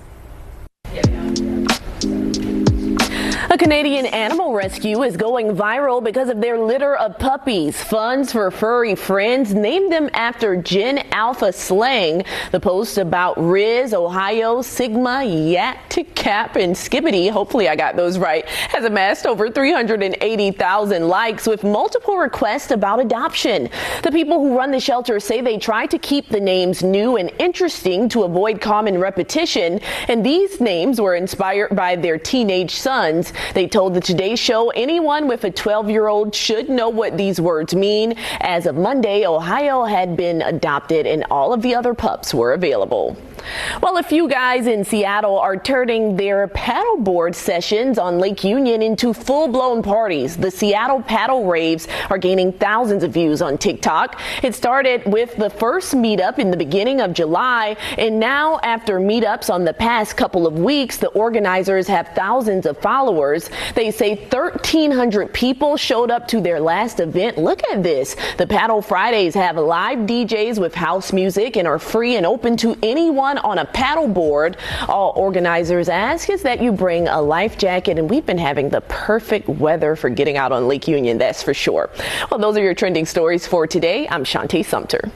A Canadian animal rescue is going viral because of their litter of puppies. Funds for Furry Friends named them after Gen Alpha slang. The post about Riz, Ohio, Sigma, Yat, Cap, and Skibbity, hopefully I got those right, has amassed over 380,000 likes with multiple requests about adoption. The people who run the shelter say they try to keep the names new and interesting to avoid common repetition, and these names were inspired by their teenage sons. They told the Today Show anyone with a 12-year-old should know what these words mean. As of Monday, Ohio had been adopted and all of the other pups were available. Well, a few guys in Seattle are turning their paddleboard sessions on Lake Union into full-blown parties. The Seattle Paddle Raves are gaining thousands of views on TikTok. It started with the first meetup in the beginning of July, and now after meetups on the past couple of weeks, the organizers have thousands of followers. They say 1,300 people showed up to their last event. Look at this. The Paddle Fridays have live DJs with house music and are free and open to anyone on a paddleboard. All organizers ask is that you bring a life jacket, and we've been having the perfect weather for getting out on Lake Union, that's for sure. Well, those are your trending stories for today. I'm Shantae Sumter.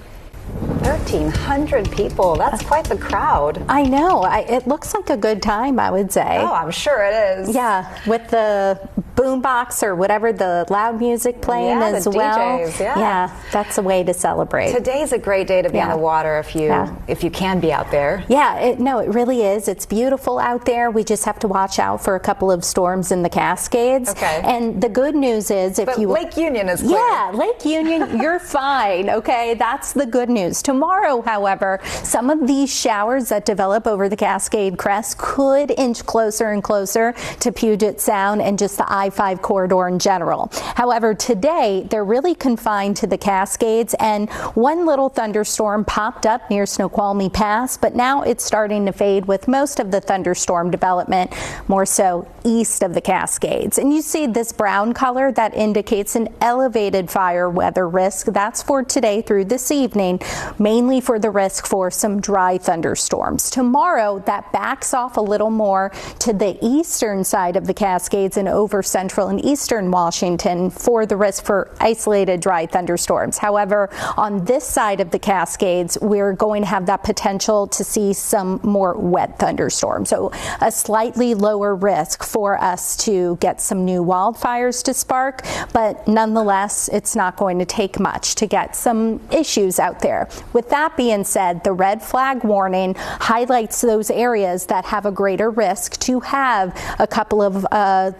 1,300 people. That's quite the crowd. I know. It looks like a good time, I would say. Oh, I'm sure it is. Yeah, with the boombox or whatever, the loud music playing as well. DJs, yeah, that's a way to celebrate. Today's a great day to be on the water if you can be out there. Yeah, it really is. It's beautiful out there. We just have to watch out for a couple of storms in the Cascades. Okay. And the good news is Lake Union is clear. Yeah, Lake Union, you're fine. Okay, that's the good news. Tomorrow, however, some of these showers that develop over the Cascade Crest could inch closer and closer to Puget Sound and just the I-5 corridor in general. However, today they're really confined to the Cascades, and one little thunderstorm popped up near Snoqualmie Pass, but now it's starting to fade with most of the thunderstorm development more so east of the Cascades. And you see this brown color that indicates an elevated fire weather risk. That's for today through this evening, mainly for the risk for some dry thunderstorms. Tomorrow, that backs off a little more to the eastern side of the Cascades and over central and eastern Washington for the risk for isolated dry thunderstorms. However, on this side of the Cascades, we're going to have that potential to see some more wet thunderstorms. So a slightly lower risk for us to get some new wildfires to spark, but nonetheless, it's not going to take much to get some issues out there. With that being said, the red flag warning highlights those areas that have a greater risk to have a couple of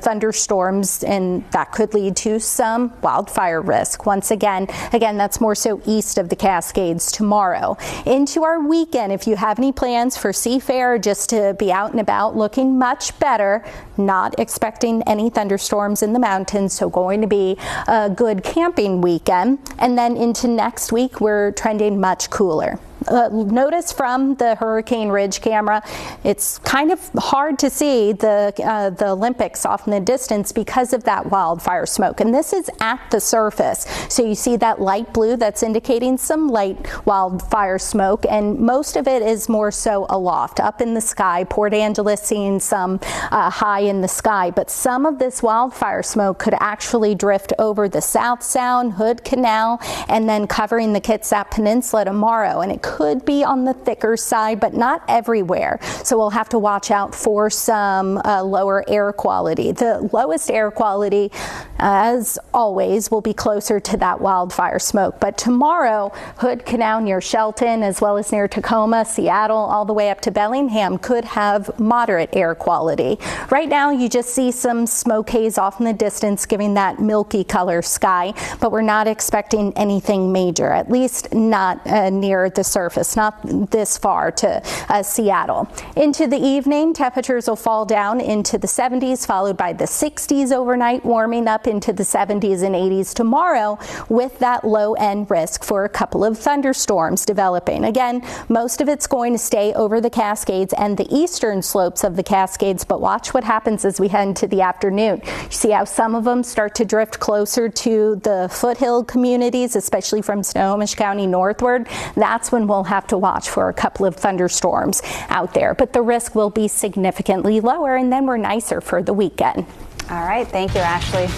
thunderstorms, and that could lead to some wildfire risk. Once again, that's more so east of the Cascades tomorrow. Into our weekend, if you have any plans for Seafair, just to be out and about, looking much better, not expecting any thunderstorms in the mountains, so going to be a good camping weekend. And then into next week, we're trending much cooler. Notice from the Hurricane Ridge camera, it's kind of hard to see the Olympics off in the distance because of that wildfire smoke. And this is at the surface. So you see that light blue that's indicating some light wildfire smoke, and most of it is more so aloft, up in the sky. Port Angeles seeing some high in the sky, but some of this wildfire smoke could actually drift over the South Sound, Hood Canal, and then covering the Kitsap Peninsula tomorrow. And it could be on the thicker side, but not everywhere. So we'll have to watch out for some lower air quality. The lowest air quality, as always, will be closer to that wildfire smoke. But tomorrow, Hood Canal near Shelton, as well as near Tacoma, Seattle, all the way up to Bellingham, could have moderate air quality. Right now, you just see some smoke haze off in the distance, giving that milky color sky, but we're not expecting anything major, at least not near the surface, not this far to Seattle. Into the evening, temperatures will fall down into the 70s, followed by the 60s overnight, warming up into the 70s and 80s tomorrow, with that low end risk for a couple of thunderstorms developing. Again, most of it's going to stay over the Cascades and the eastern slopes of the Cascades, but watch what happens as we head into the afternoon. You see how some of them start to drift closer to the foothill communities, especially from Snohomish County northward. That's when we'll have to watch for a couple of thunderstorms out there, but the risk will be significantly lower, and then we're nicer for the weekend. All right, thank you, Ashley.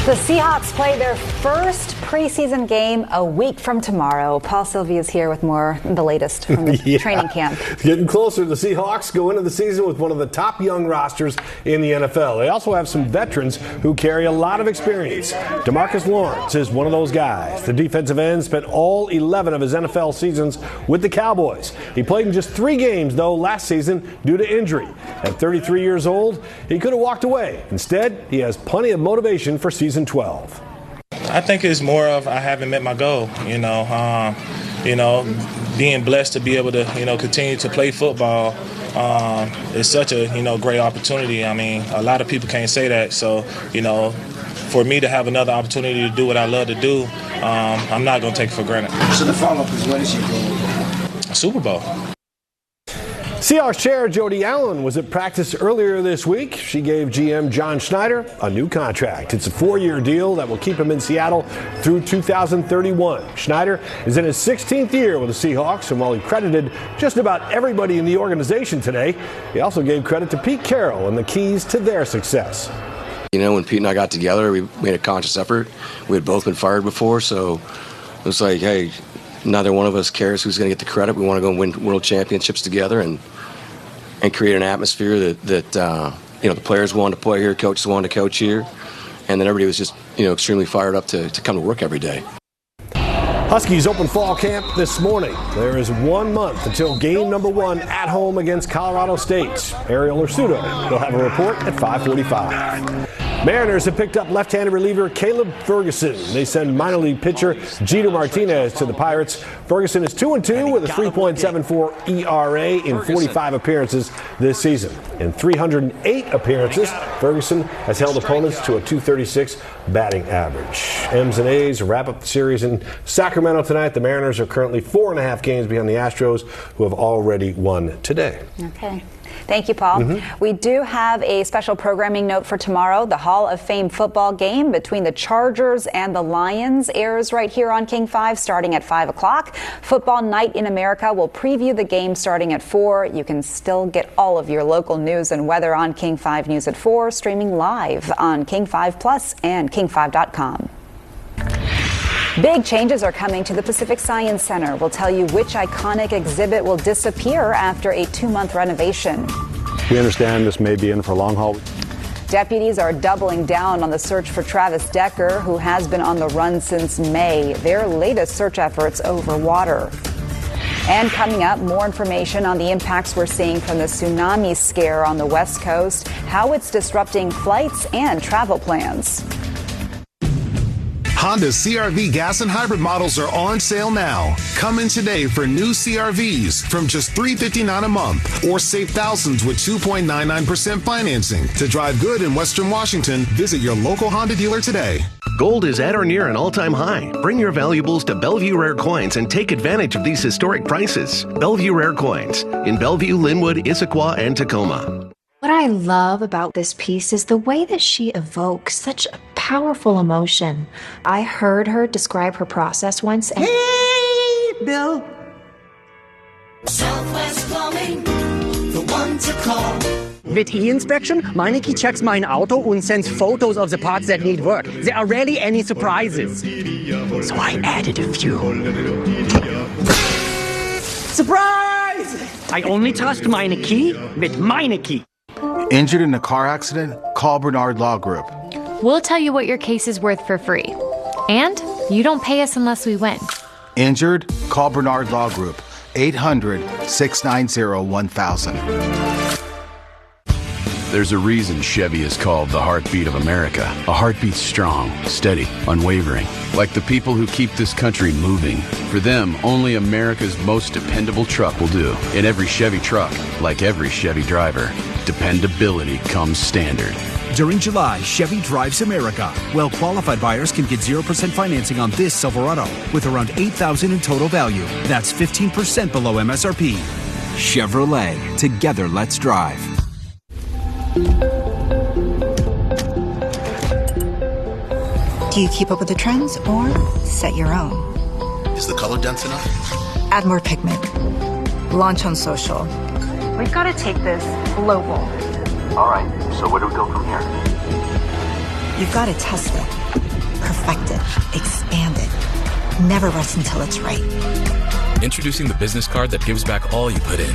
The Seahawks play their first preseason game a week from tomorrow. Paul Sylvia is here with more, the latest from the training camp. Getting closer. The Seahawks go into the season with one of the top young rosters in the NFL. They also have some veterans who carry a lot of experience. DeMarcus Lawrence is one of those guys. The defensive end spent all 11 of his NFL seasons with the Cowboys. He played in just 3 games, though, last season due to injury. At 33 years old, he could have walked away. Instead, he has plenty of motivation for season 12. I think it's more of I haven't met my goal, being blessed to be able to, continue to play football is such a, great opportunity. I mean, a lot of people can't say that. So, for me to have another opportunity to do what I love to do, I'm not going to take it for granted. So the follow-up is, what is your goal? Super Bowl. Seahawks chair Jody Allen was at practice earlier this week. She gave GM John Schneider a new contract. It's a 4-year deal that will keep him in Seattle through 2031. Schneider is in his 16th year with the Seahawks, and while he credited just about everybody in the organization today, he also gave credit to Pete Carroll and the keys to their success. When Pete and I got together, we made a conscious effort. We had both been fired before, so it was like, hey, neither one of us cares who's going to get the credit. We want to go and win world championships together and create an atmosphere that the players wanted to play here, coaches wanted to coach here, and then everybody was just extremely fired up to come to work every day. Huskies open fall camp this morning. There is 1 month until game number 1 at home against Colorado State. Ariel Ursuto will have a report at 5:45. Mariners have picked up left-handed reliever Caleb Ferguson. They send minor league pitcher Jeter Martinez to the Pirates. Ferguson is 2-2 with a 3.74 ERA in 45 appearances this season. In 308 appearances, Ferguson has held opponents to a .236 batting average. M's and A's wrap up the series in Sacramento tonight. The Mariners are currently 4.5 games behind the Astros, who have already won today. Okay. Thank you, Paul. We do have a special programming note for tomorrow. The Hall of Fame football game between the Chargers and the Lions airs right here on King 5 starting at 5 o'clock. Football Night in America will preview the game starting at 4. You can still get all of your local news and weather on King 5 News at 4, streaming live on King 5 Plus and King5.com. Big changes are coming to the Pacific Science Center. We'll tell you which iconic exhibit will disappear after a 2-month renovation. We understand this may be in for a long haul. Deputies are doubling down on the search for Travis Decker, who has been on the run since May. Their latest search efforts over water. And coming up, more information on the impacts we're seeing from the tsunami scare on the West Coast, how it's disrupting flights and travel plans. Honda's CR-V gas and hybrid models are on sale now. Come in today for new CR-Vs from just $359 a month, or save thousands with 2.99% financing. To drive good in Western Washington, visit your local Honda dealer today. Gold is at or near an all-time high. Bring your valuables to Bellevue Rare Coins and take advantage of these historic prices. Bellevue Rare Coins in Bellevue, Linwood, Issaquah, and Tacoma. What I love about this piece is the way that she evokes such a powerful emotion. I heard her describe her process once. And hey, Bill. Southwest Plumbing, the one to call. With e-inspection, Meineke checks mein Auto and sends photos of the parts that need work. There are rarely any surprises. So I added a few. Surprise! I only trust Meineke with Meineke. Injured in a car accident? Call Bernard Law Group. We'll tell you what your case is worth for free. And you don't pay us unless we win. Injured? Call Bernard Law Group. 800-690-1000. There's a reason Chevy is called the heartbeat of America. A heartbeat strong, steady, unwavering. Like the people who keep this country moving. For them, only America's most dependable truck will do. In every Chevy truck, like every Chevy driver, dependability comes standard. During July, Chevy drives America. Well-qualified buyers can get 0% financing on this Silverado with around $8,000 in total value. That's 15% below MSRP. Chevrolet. Together, let's drive. Do you keep up with the trends or set your own? Is the color dense enough? Add more pigment. Launch on social. We've got to take this global. All right, so where do we go from here? You've got to test it, perfect it, expand it. Never rest until it's right. Introducing the business card that gives back all you put in.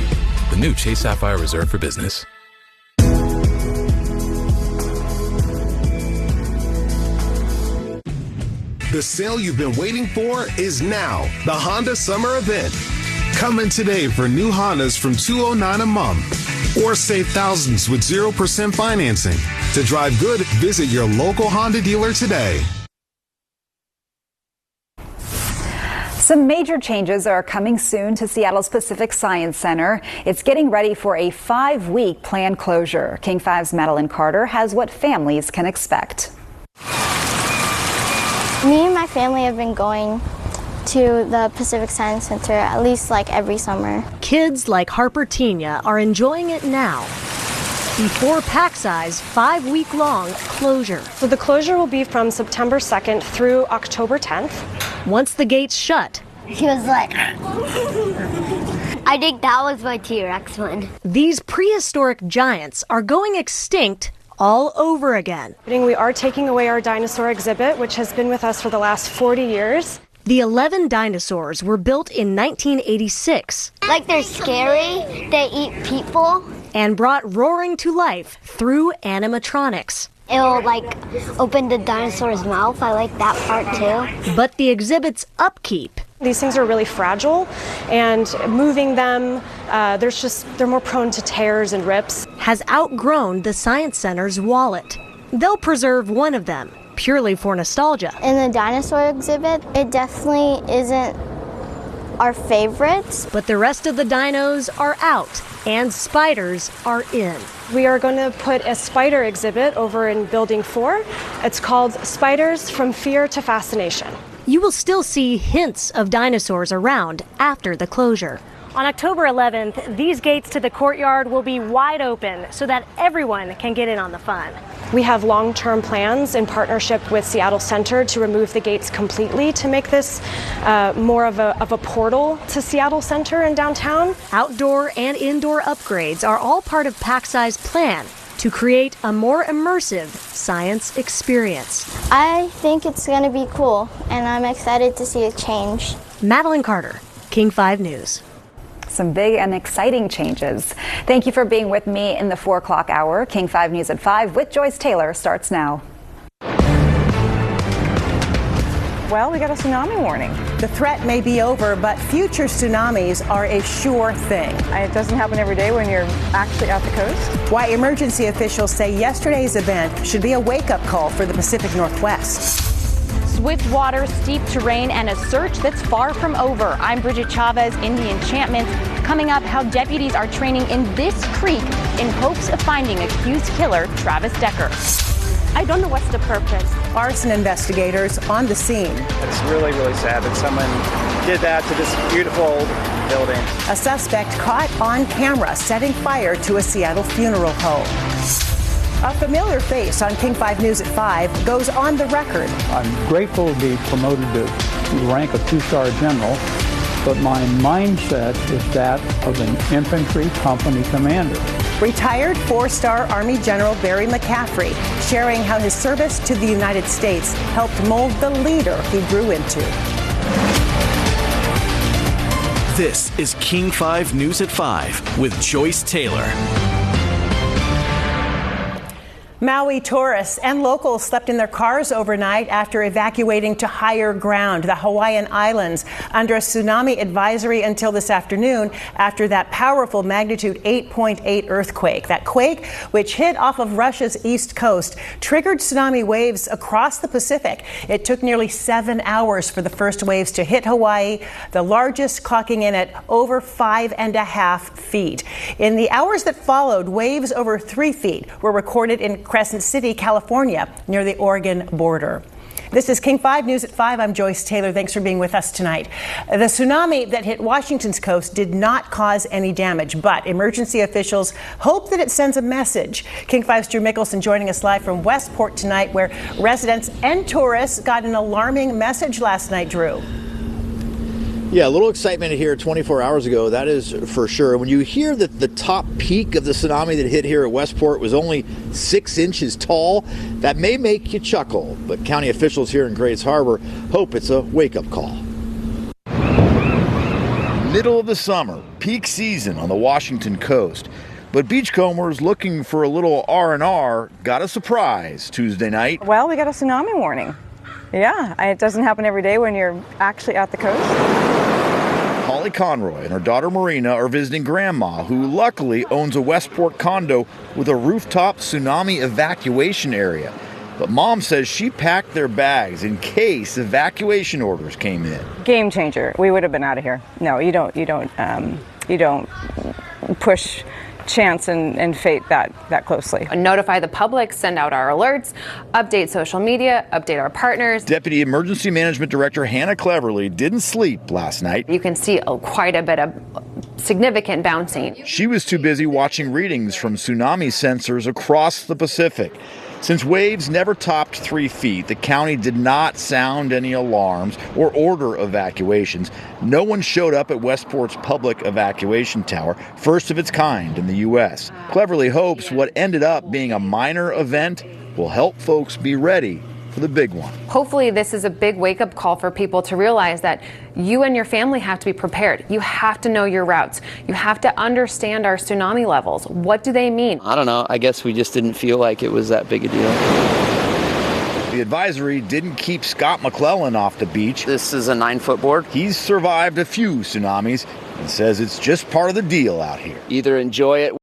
The new Chase Sapphire Reserve for Business. The sale you've been waiting for is now. The Honda Summer Event. Come in today for new Hondas from $209 a month. Or save thousands with 0% financing. To drive good, visit your local Honda dealer today. Some major changes are coming soon to Seattle's Pacific Science Center. It's getting ready for a 5-week planned closure. King 5's Madeline Carter has what families can expect. Me and my family have been going to the Pacific Science Center at least like every summer. Kids like Harper Tina are enjoying it now before PacSi's 5-week-long closure. So the closure will be from September 2nd through October 10th. Once the gates shut, he was like, I think that was my T-Rex one. These prehistoric giants are going extinct all over again. We are taking away our dinosaur exhibit, which has been with us for the last 40 years. The 11 dinosaurs were built in 1986. Like they're scary, they eat people. And brought roaring to life through animatronics. It'll like open the dinosaur's mouth. I like that part too. But the exhibit's upkeep. These things are really fragile, and moving them, they're more prone to tears and rips. Has outgrown the Science Center's wallet. They'll preserve one of them, purely for nostalgia. In the dinosaur exhibit, it definitely isn't our favorites. But the rest of the dinos are out, and spiders are in. We are going to put a spider exhibit over in Building 4. It's called Spiders from Fear to Fascination. You will still see hints of dinosaurs around after the closure. On October 11th, these gates to the courtyard will be wide open so that everyone can get in on the fun. We have long-term plans in partnership with Seattle Center to remove the gates completely to make this more of a portal to Seattle Center and downtown. Outdoor and indoor upgrades are all part of PacSci's plan to create a more immersive science experience. I think it's going to be cool, and I'm excited to see it change. Madeline Carter, King 5 News. Some big and exciting changes. Thank you for being with me in the 4 o'clock hour. King 5 News at 5 with Joyce Taylor starts now. Well, we got a tsunami warning. The threat may be over, but future tsunamis are a sure thing. It doesn't happen every day when you're actually at the coast. Why emergency officials say yesterday's event should be a wake-up call for the Pacific Northwest. Swift water, steep terrain, and a search that's far from over. I'm Bridget Chavez in the Enchantment. Coming up, how deputies are training in this creek in hopes of finding accused killer Travis Decker. I don't know what's the purpose. Arson investigators on the scene. It's really, really sad that someone did that to this beautiful old building. A suspect caught on camera setting fire to a Seattle funeral home. A familiar face on King 5 News at 5 goes on the record. I'm grateful to be promoted to the rank of 2-star general, but my mindset is that of an infantry company commander. Retired 4-star Army General Barry McCaffrey sharing how his service to the United States helped mold the leader he grew into. This is King 5 News at 5 with Joyce Taylor. Maui tourists and locals slept in their cars overnight after evacuating to higher ground, the Hawaiian Islands, under a tsunami advisory until this afternoon after that powerful magnitude 8.8 earthquake. That quake, which hit off of Russia's east coast, triggered tsunami waves across the Pacific. It took nearly 7 hours for the first waves to hit Hawaii, the largest clocking in at over 5.5 feet. In the hours that followed, waves over 3 feet were recorded in Crescent City, California, near the Oregon border. This is King 5 News at 5. I'm Joyce Taylor. Thanks for being with us tonight. The tsunami that hit Washington's coast did not cause any damage, but emergency officials hope that it sends a message. King 5's Drew Mickelson joining us live from Westport tonight, where residents and tourists got an alarming message last night, Drew. Yeah, a little excitement here 24 hours ago, that is for sure. When you hear that the top peak of the tsunami that hit here at Westport was only 6 inches tall, that may make you chuckle. But county officials here in Grays Harbor hope it's a wake-up call. Middle of the summer, peak season on the Washington coast. But beachcombers looking for a little R&R got a surprise Tuesday night. Well, we got a tsunami warning. Yeah, it doesn't happen every day when you're actually at the coast. Holly Conroy and her daughter Marina are visiting Grandma, who luckily owns a Westport condo with a rooftop tsunami evacuation area. But Mom says she packed their bags in case evacuation orders came in. Game changer. We would have been out of here. No, you don't push chance and fate that closely. Notify the public, send out our alerts, update social media, update our partners. Deputy Emergency Management Director Hannah Cleverly didn't sleep last night. You can see quite a bit of significant bouncing. She was too busy watching readings from tsunami sensors across the Pacific. Since waves never topped 3 feet, the county did not sound any alarms or order evacuations. No one showed up at Westport's public evacuation tower, first of its kind in the U.S. Cleverly hopes what ended up being a minor event will help folks be ready for the big one. Hopefully this is a big wake-up call for people to realize that you and your family have to be prepared. You have to know your routes. You have to understand our tsunami levels. What do they mean? I don't know. I guess we just didn't feel like it was that big a deal. The advisory didn't keep Scott McClellan off the beach. This is a 9-foot board. He's survived a few tsunamis and says it's just part of the deal out here. Either enjoy it